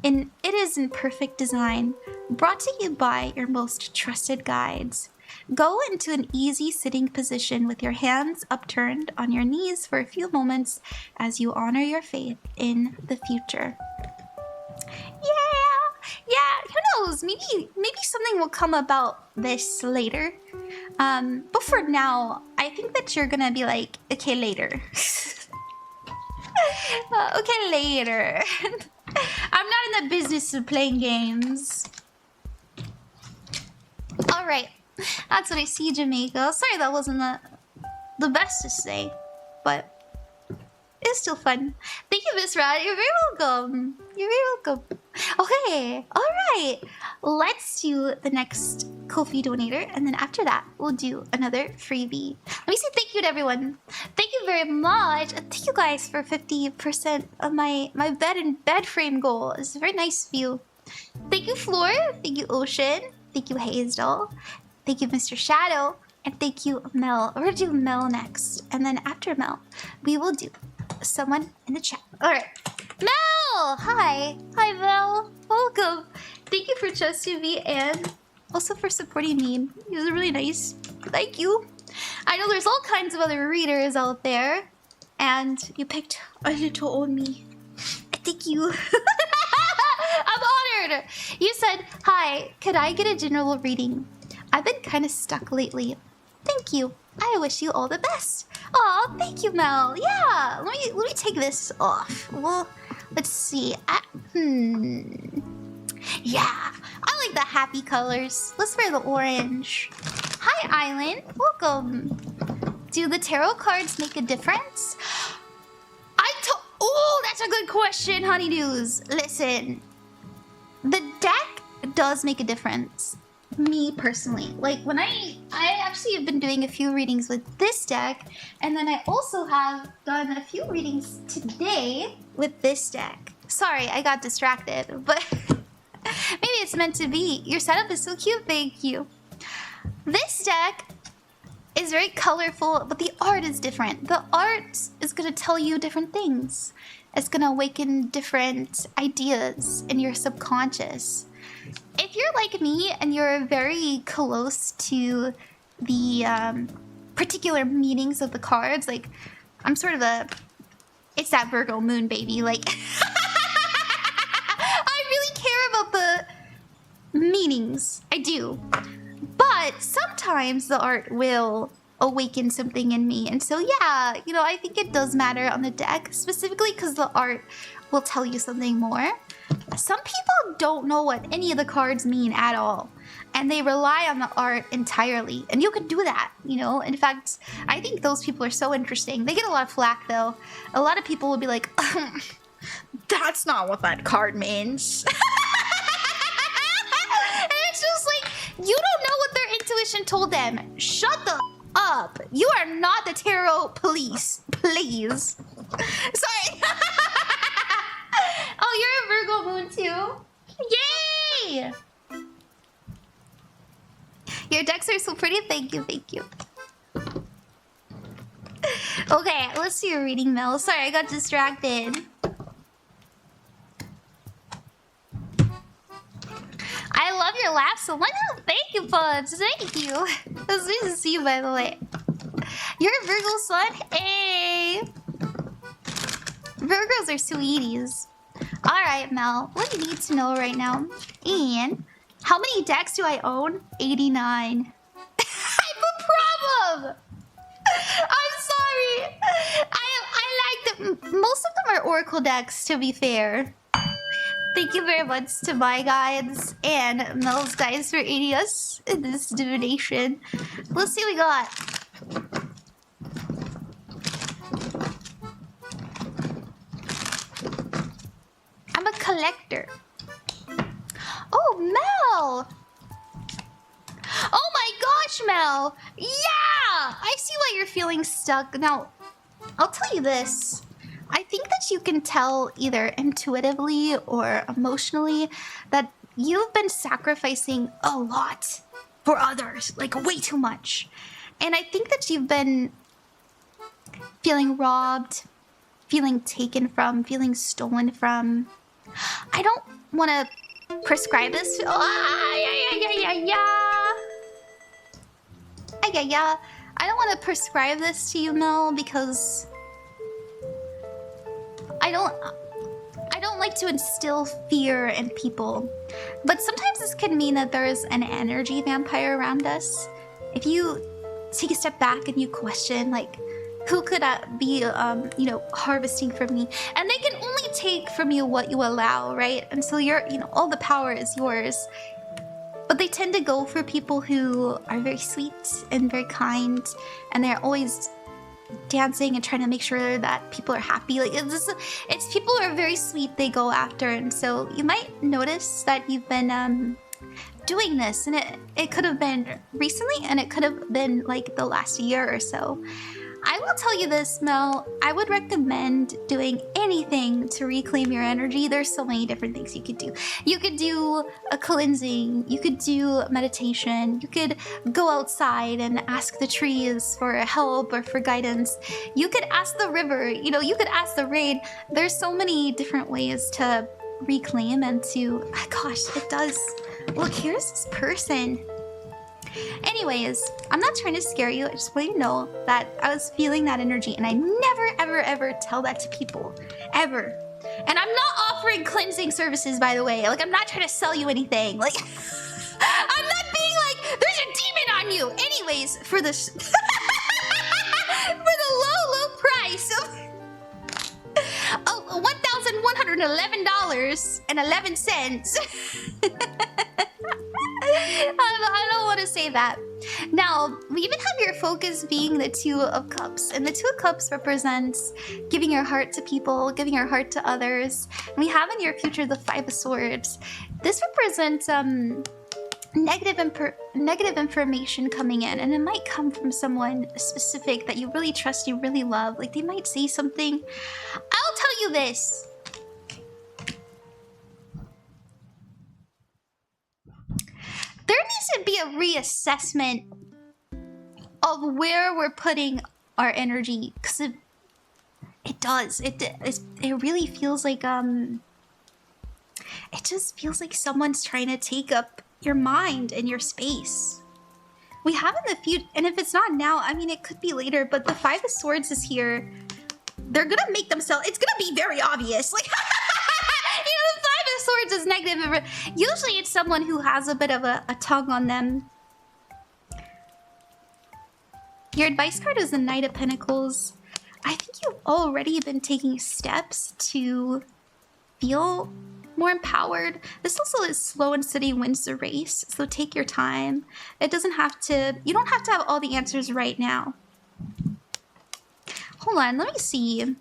And it is in perfect design, brought to you by your most trusted guides. Go into an easy sitting position with your hands upturned on your knees for a few moments as you honor your faith in the future. Yeah, who knows? Maybe something will come about this later. But for now, I think that you're gonna be like, okay, later. Okay, later. I'm not in the business of playing games. Alright, that's what I see, Jamaica. Sorry that wasn't the best to say, but it's still fun. Thank you, Miss Rad. You're very welcome. You're very welcome. Okay, alright. Let's do the next Ko-fi donator, and then after that, we'll do another freebie. Let me say thank you to everyone. Thank you very much. And thank you guys for 50% of my bed frame goal. It's very nice of you. Thank you, Floor. Thank you, Ocean. Thank you, Hazel. Thank you, Mr. Shadow. And thank you, Mel. We're gonna do Mel next. And then after Mel, we will do someone in the chat. Alright. Mel! Hi. Hi, Mel. Welcome. Thank you for trusting me and also for supporting me. It was really nice. Thank you. I know there's all kinds of other readers out there. And you picked a little old me. Thank you. I'm honored. You said, hi, could I get a general reading? I've been kind of stuck lately. Thank you. I wish you all the best. Oh, thank you, Mel. Yeah, let me take this off. Well, let's see. Yeah, I like the happy colors. Let's wear the orange. Hi, Island. Welcome. Do the tarot cards make a difference? Oh, that's a good question, honeydews. Listen, the deck does make a difference. Me personally, like when I actually have been doing a few readings with this deck, and then I also have done a few readings today with this deck. Sorry, I got distracted, but maybe it's meant to be. Your setup is so cute, thank you. This deck is very colorful, but the art is different. The art is gonna tell you different things. It's gonna awaken different ideas in your subconscious. If you're like me and you're very close to the particular meanings of the cards, like I'm sort of it's that Virgo moon, baby. Like I really care about the meanings. I do. But sometimes the art will awaken something in me. And so yeah, you know, I think it does matter on the deck, specifically because the art will tell you something more. Some people don't know what any of the cards mean at all, and they rely on the art entirely. And you can do that, you know? In fact, I think those people are so interesting. They get a lot of flack though. A lot of people will be like, that's not what that card means. And it's just like, you don't know what their intuition told them. Shut the up. You are not the tarot police, please. Sorry. Oh, you're a Virgo moon too? Yay! Your decks are so pretty. Thank you, thank you. Okay, let's do your reading, Mel. Sorry, I got distracted. I love your laugh so much. Oh, thank you, Buds. Thank you. It's nice to see you, by the way. You're a Virgo sun? Hey! Virgos are sweeties. Alright, Mel. What do you need to know right now? And how many decks do I own? 89. I have a problem! I'm sorry. I like them. Most of them are Oracle decks, to be fair. Thank you very much to my guides and Mel's guides for aiding us in this divination. Let's see what we got. I'm a collector. Oh, Mel! Oh my gosh, Mel! Yeah! I see why you're feeling stuck. Now, I'll tell you this. I think that you can tell either intuitively or emotionally that you've been sacrificing a lot for others, like way too much. And I think that you've been feeling robbed, feeling taken from, feeling stolen from. I don't want to prescribe this. I don't want to prescribe this to you, Mel, because I don't like to instill fear in people. But sometimes this can mean that there's an energy vampire around us. If you take a step back and you question, like, who could be, you know, harvesting from me? And they can only take from you what you allow, right? And so you're, you know, all the power is yours. But they tend to go for people who are very sweet and very kind, and they're always dancing and trying to make sure that people are happy. Like it's people who are very sweet they go after. And so you might notice that you've been doing this, and it could have been recently, and it could have been like the last year or so. I will tell you this, Mel, I would recommend doing anything to reclaim your energy. There's so many different things you could do. You could do a cleansing, you could do meditation, you could go outside and ask the trees for help or for guidance. You could ask the river, you know, you could ask the rain. There's so many different ways to reclaim and to, gosh, it does. Look, here's this person. Anyways, I'm not trying to scare you. I just want you to know that I was feeling that energy, and I never, ever, ever tell that to people. Ever. And I'm not offering cleansing services, by the way. Like, I'm not trying to sell you anything. Like, I'm not being like, there's a demon on you. Anyways, for this, for the low, low price of $1,111.11. I don't want to say that. Now, we even have your focus being the Two of Cups. And the Two of Cups represents giving your heart to people, giving your heart to others. And we have in your future the Five of Swords. This represents negative information coming in. And it might come from someone specific that you really trust, you really love. Like, they might say something. I'll tell you this. to be a reassessment of where we're putting our energy, because it does. It really feels like it just feels like someone's trying to take up your mind and your space. We have in the future, and if it's not now, I mean, it could be later, but the Five of Swords is here. They're gonna make themselves, it's gonna be very obvious. Like, you know, the Five of Swords is negative. Usually it's someone who has a bit of a tongue on them. Your advice card is the Knight of Pentacles. I think you've already been taking steps to feel more empowered. This also is slow and steady wins the race, so take your time. It doesn't have to, you don't have to have all the answers right now. Hold on, let me see.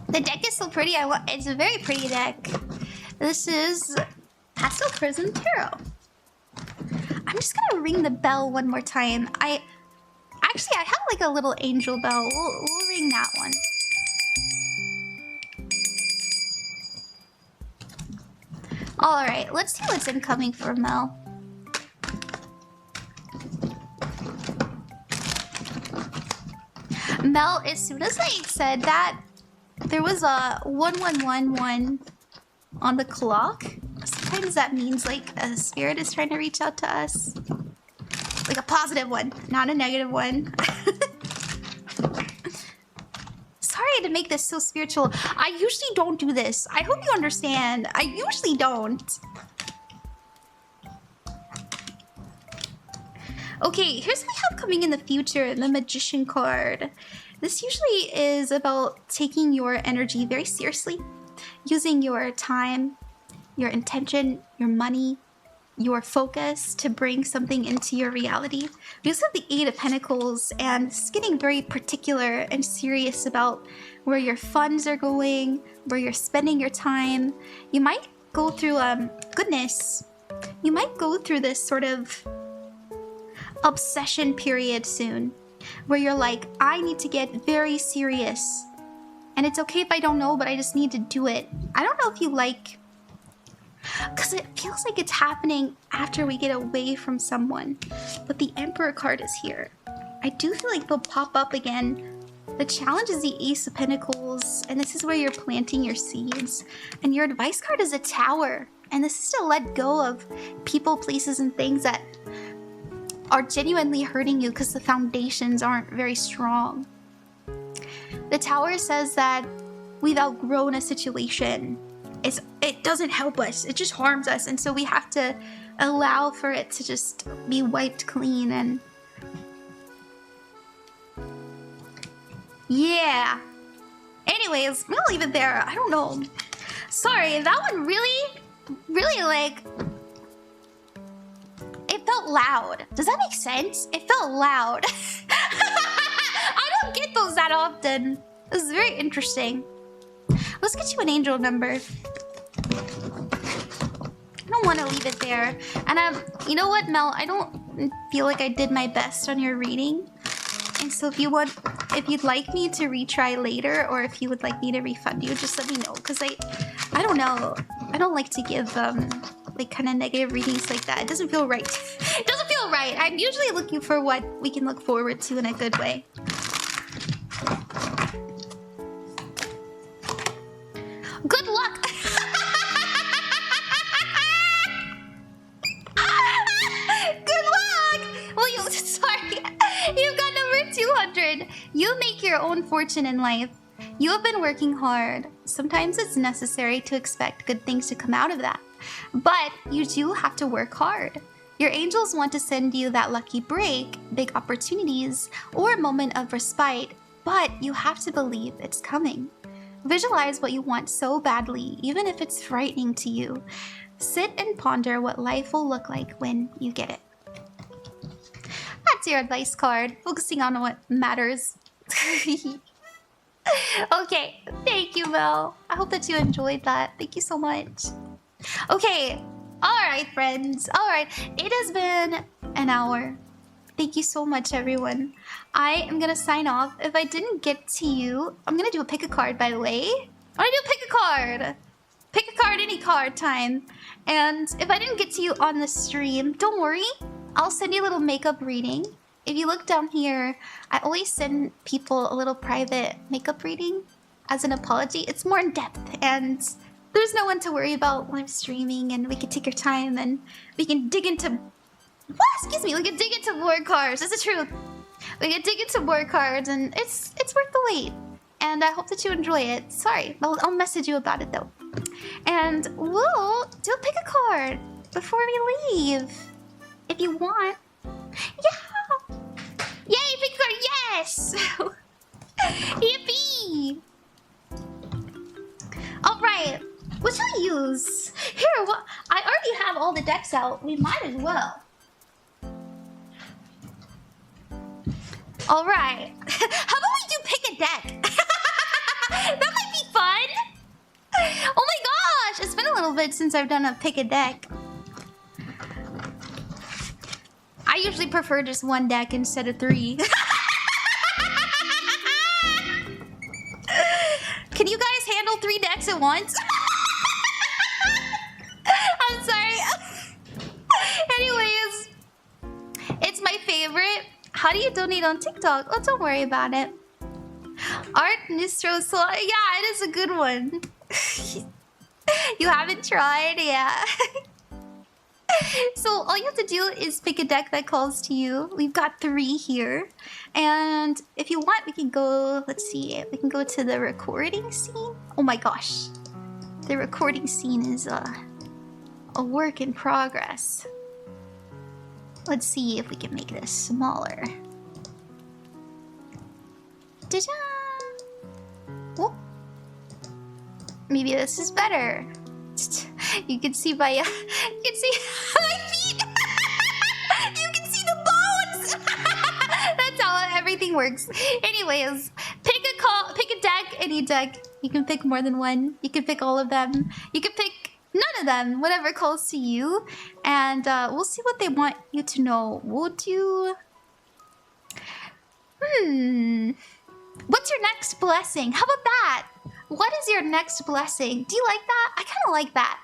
The deck is so pretty. It's a very pretty deck. This is Pastel Prism Tarot. I'm just gonna ring the bell one more time. Actually, I have like a little angel bell. We'll ring that one. All right, let's see what's incoming for Mel. Mel, as soon as I said that, there was a 1111 on the clock. Sometimes that means like a spirit is trying to reach out to us. Like a positive one, not a negative one. Sorry to make this so spiritual. I usually don't do this. I hope you understand. I usually don't. Okay, here's what we have coming in the future, the Magician card. This usually is about taking your energy very seriously, using your time, your intention, your money, your focus to bring something into your reality. We also have the Eight of Pentacles, and it's getting very particular and serious about where your funds are going, where you're spending your time. You might go through, you might go through this sort of obsession period soon, where you're like, I need to get very serious. And it's okay if I don't know, but I just need to do it. I don't know if you like, because it feels like it's happening after we get away from someone. But the Emperor card is here. I do feel like they'll pop up again. The challenge is the Ace of Pentacles, and this is where you're planting your seeds. And your advice card is a Tower. And this is to let go of people, places, and things that are genuinely hurting you because the foundations aren't very strong. The Tower says that we've outgrown a situation. It doesn't help us, it just harms us, and so we have to allow for it to just be wiped clean. And yeah, anyways, we'll leave it there. I don't know, sorry, that one really like, it felt loud. Does that make sense? It felt loud. I don't get those that often. This is very interesting. Let's get you an angel number. I don't want to leave it there. And you know what, Mel? I don't feel like I did my best on your reading. And so if you'd like me to retry later, or if you would like me to refund you, just let me know. Because I don't know. I don't like to give like kind of negative readings like that. It doesn't feel right. It doesn't feel right. I'm usually looking for what we can look forward to in a good way. Good luck! Good luck! Well, sorry. You got number 200. You make your own fortune in life. You have been working hard. Sometimes it's necessary to expect good things to come out of that. But you do have to work hard. Your angels want to send you that lucky break, big opportunities, or a moment of respite, but you have to believe it's coming. Visualize what you want so badly, even if it's frightening to you. Sit and ponder what life will look like when you get it. That's your advice card, focusing on what matters. Okay, thank you, Mel. I hope that you enjoyed that. Thank you so much. Okay, alright, friends. Alright, it has been an hour. Thank you so much, everyone. I am gonna sign off. If I didn't get to you, I'm gonna do a pick a card, by the way. I'm gonna do a pick a card. Pick a card, any card time. And if I didn't get to you on the stream, don't worry. I'll send you a little makeup reading. If you look down here, I always send people a little private makeup reading as an apology. It's more in depth and there's no one to worry about when I'm streaming, and we can take your time and we can dig into... What? Excuse me, we can dig into more cards. That's the truth. We can dig into more cards and it's worth the wait. And I hope that you enjoy it. Sorry, I'll message you about it though. And we'll pick a card before we leave. If you want. Yeah! Yay, pick a card, yes! Yippee! Alright, what shall I use? Here, I already have all the decks out. We might as well. Alright. How about we do pick a deck? That might be fun! Oh my gosh! It's been a little bit since I've done a pick a deck. I usually prefer just one deck instead of 3. Can you guys handle 3 decks at once? I'm sorry. Anyways, it's my favorite. How do you donate on TikTok? Oh, don't worry about it. Art Nistro Salon. Yeah, it is a good one. You haven't tried? Yeah. So all you have to do is pick a deck that calls to you. We've got 3 here. And if you want, we can go... Let's see. We can go to the recording scene. Oh my gosh. The recording scene is a work in progress. Let's see if we can make this smaller. Ta-da! Oh. Maybe this is better. You can see my... you can see my feet! You can see the bones! That's how everything works. Anyways, pick a deck, any deck. You can pick more than one. You can pick all of them. You can pick none of them, whatever calls to you. And we'll see what they want you to know. We'll do... What's your next blessing? How about that? What is your next blessing? Do you like that? I kind of like that.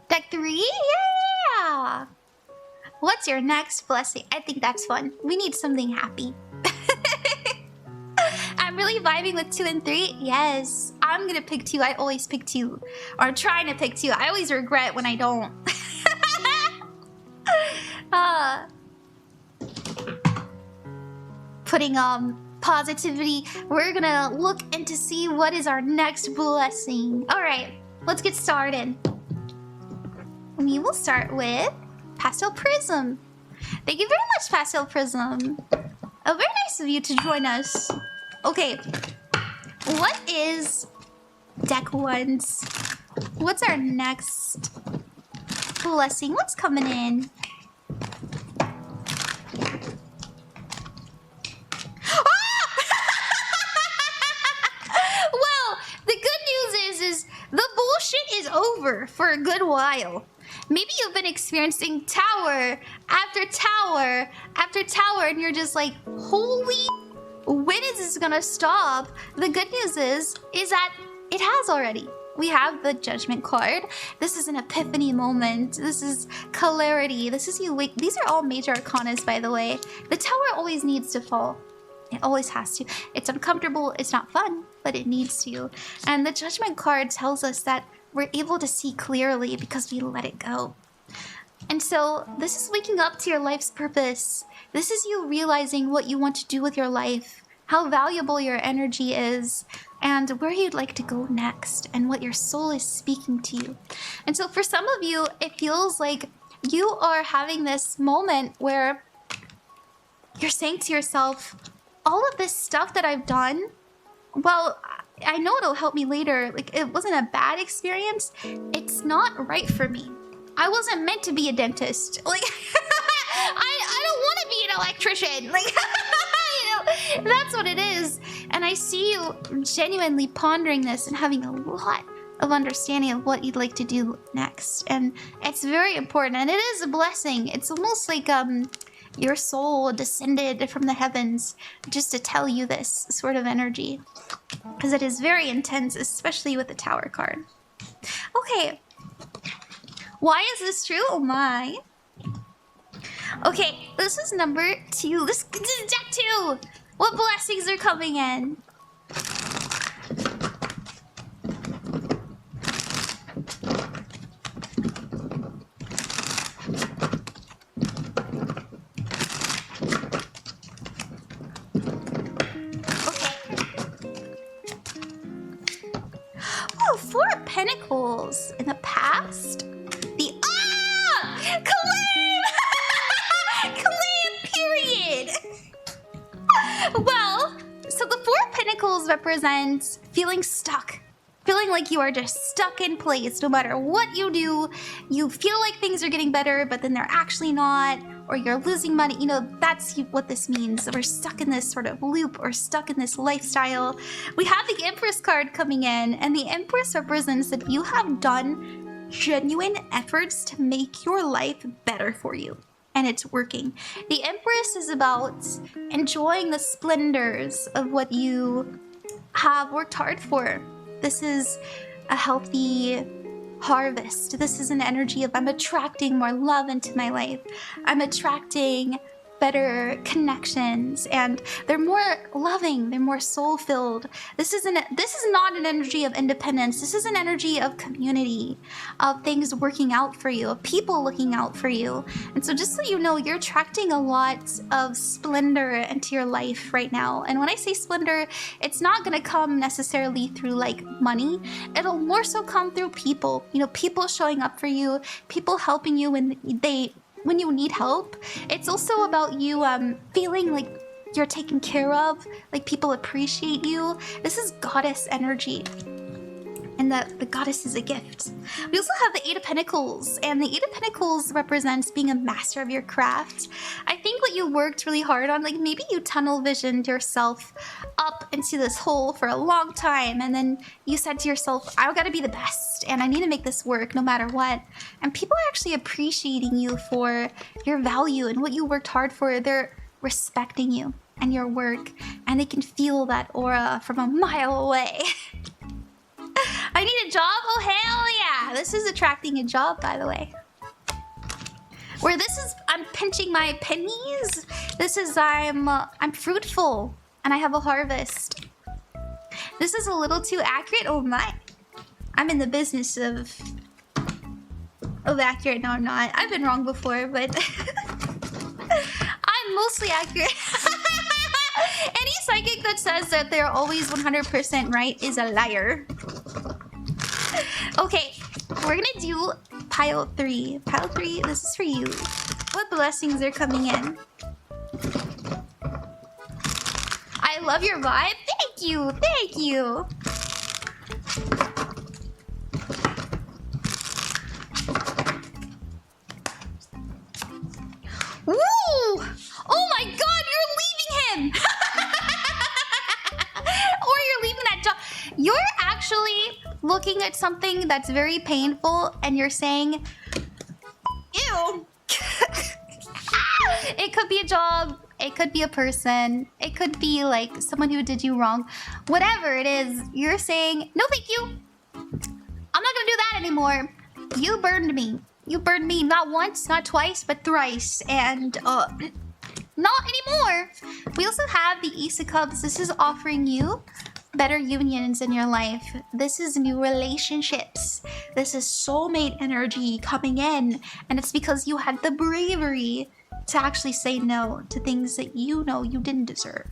Deck 3? Yeah! What's your next blessing? I think that's fun. We need something happy. I'm really vibing with 2 and 3. Yes, I'm gonna pick 2. I always pick 2. Or I'm trying to pick 2. I always regret when I don't. Putting positivity. We're gonna look and to see what is our next blessing. Alright, let's get started. We will start with Pastel Prism. Thank you very much, Pastel Prism. Oh, very nice of you to join us. Okay, what is deck 1's? What's our next blessing? What's coming in? Well, the good news is the bullshit is over for a good while. Maybe you've been experiencing tower after tower after tower and you're just like, holy, when is this gonna stop? The good news is that it has already. We have the Judgment card. This is an epiphany moment. This is clarity. This is you wake. These are all major arcanas, by the way. The tower always needs to fall. It always has to. It's uncomfortable. It's not fun, but it needs to. And the Judgment card tells us that we're able to see clearly because we let it go. And so this is waking up to your life's purpose. This is you realizing what you want to do with your life, how valuable your energy is, and where you'd like to go next, and what your soul is speaking to you. And so for some of you, it feels like you are having this moment where you're saying to yourself, all of this stuff that I've done, well, I know it'll help me later. Like, it wasn't a bad experience. It's not right for me. I wasn't meant to be a dentist. Like, I don't want to be an electrician. Like, you know, that's what it is. And I see you genuinely pondering this and having a lot of understanding of what you'd like to do next. And it's very important. And it is a blessing. It's almost like your soul descended from the heavens just to tell you this sort of energy. because it is very intense, especially with the Tower card. Okay. Why is this true? Oh my. Okay, this is number 2. This is deck 2. What blessings are coming in? Oh, 4 of Pentacles in the past. The claim! Claim, period. Well, so the 4 of Pentacles represents feeling stuck. Feeling like you are just stuck in place. No matter what you do, you feel like things are getting better, but then they're actually not, or you're losing money. You know, that's what this means. We're stuck in this sort of loop or stuck in this lifestyle. We have the Empress card coming in, and the Empress represents that you have done genuine efforts to make your life better for you. And it's working. The Empress is about enjoying the splendors of what you have worked hard for. This is a healthy harvest. This is an energy of I'm attracting more love into my life. I'm attracting better connections, and they're more loving, they're more soul-filled. This is not an energy of independence. This is an energy of community, of things working out for you, of people looking out for you. And so just so you know, you're attracting a lot of splendor into your life right now. And when I say splendor, it's not gonna come necessarily through like money. It'll more so come through people. You know, people showing up for you, people helping you when you need help. It's also about you feeling like you're taken care of, like people appreciate you. This is goddess energy. And the goddess is a gift. We also have the 8 of Pentacles, and the 8 of Pentacles represents being a master of your craft. I think what you worked really hard on, like maybe you tunnel visioned yourself up into this hole for a long time, and then you said to yourself, I've got to be the best, and I need to make this work no matter what. And people are actually appreciating you for your value and what you worked hard for. They're respecting you and your work, and they can feel that aura from a mile away. I need a job? Oh, hell yeah. This is attracting a job, by the way. Where this is, I'm pinching my pennies. This is, I'm fruitful and I have a harvest. This is a little too accurate. Oh my. I'm in the business of accurate. No, I'm not. I've been wrong before, but I'm mostly accurate. Any psychic that says that they're always 100% right is a liar. Okay, we're gonna do pile 3. Pile 3, this is for you. What blessings are coming in? I love your vibe. Thank you, thank you. Woo! Oh my god, you're leaving him! Or you're leaving that job. You're actually looking at something that's very painful and you're saying, ew. It could be a job, it could be a person, it could be like someone who did you wrong. Whatever it is, you're saying, no thank you. I'm not gonna do that anymore. You burned me. You burned me not once, not twice, but thrice. And not anymore. We also have the Ace of Cups. This is offering you better unions in your life. This is new relationships. This is soulmate energy coming in. And it's because you had the bravery to actually say no to things that you know you didn't deserve.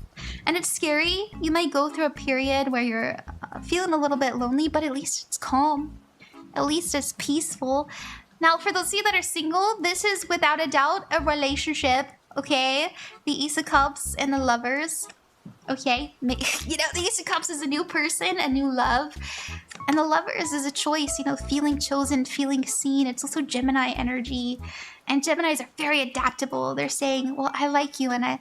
And it's scary. You might go through a period where you're feeling a little bit lonely, but at least it's calm. At least it's peaceful. Now, for those of you that are single, this is without a doubt a relationship, okay? The Ace of Cups and the Lovers, okay? You know, the Ace of Cups is a new person, a new love. And the Lovers is a choice, you know, feeling chosen, feeling seen. It's also Gemini energy. And Geminis are very adaptable. They're saying, well, I like you and I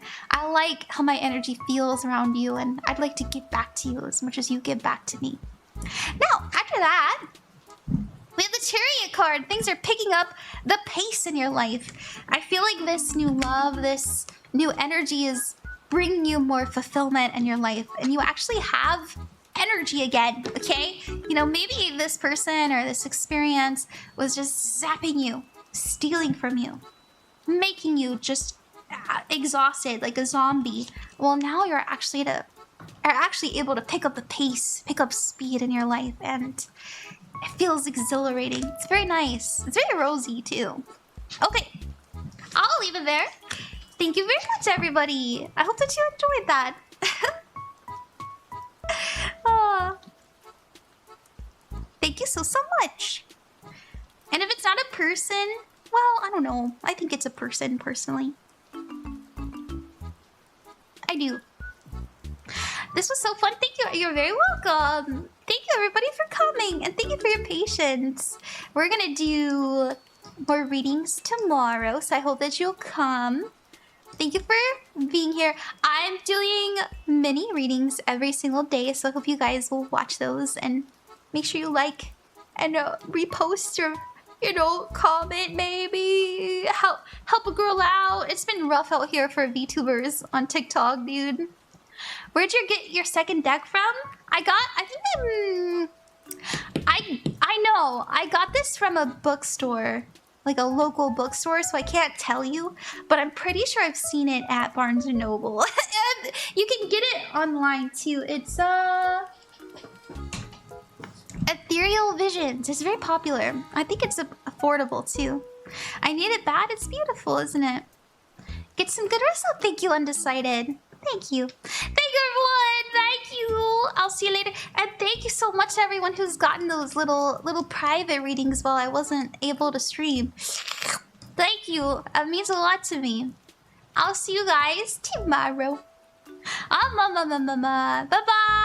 like how my energy feels around you and I'd like to give back to you as much as you give back to me. Now, after that, we have the Chariot card. Things are picking up the pace in your life. I feel like this new love, this new energy is bringing you more fulfillment in your life. And you actually have energy again, okay? You know, maybe this person or this experience was just zapping you, stealing from you, making you just exhausted like a zombie. Well, now you're actually able to pick up the pace, pick up speed in your life, and it feels exhilarating. It's very nice. It's very rosy too. Okay, I'll leave it there. Thank you very much, everybody. I hope that you enjoyed that. Oh, thank you so much. And if it's not a person, well, I don't know. I think it's a person, personally. I do. This was so fun. Thank you. You're very welcome. Thank you, everybody, for coming. And thank you for your patience. We're going to do more readings tomorrow, so I hope that you'll come. Thank you for being here. I'm doing mini readings every single day, so I hope you guys will watch those and make sure you like and repost or, you know, comment maybe. Help a girl out. It's been rough out here for VTubers on TikTok, dude. Where'd you get your second deck from? I know. I got this from a bookstore. Like a local bookstore, so I can't tell you, but I'm pretty sure I've seen it at Barnes & Noble. And you can get it online too. It's Ethereal Visions. It's very popular. I think it's affordable too. I need it bad. It's beautiful, isn't it? Get some good rest. Oh, thank you, Undecided. Thank you. Thank you, everyone. Thank you. I'll see you later. And thank you so much to everyone who's gotten those little private readings while I wasn't able to stream. Thank you. It means a lot to me. I'll see you guys tomorrow. Bye-bye.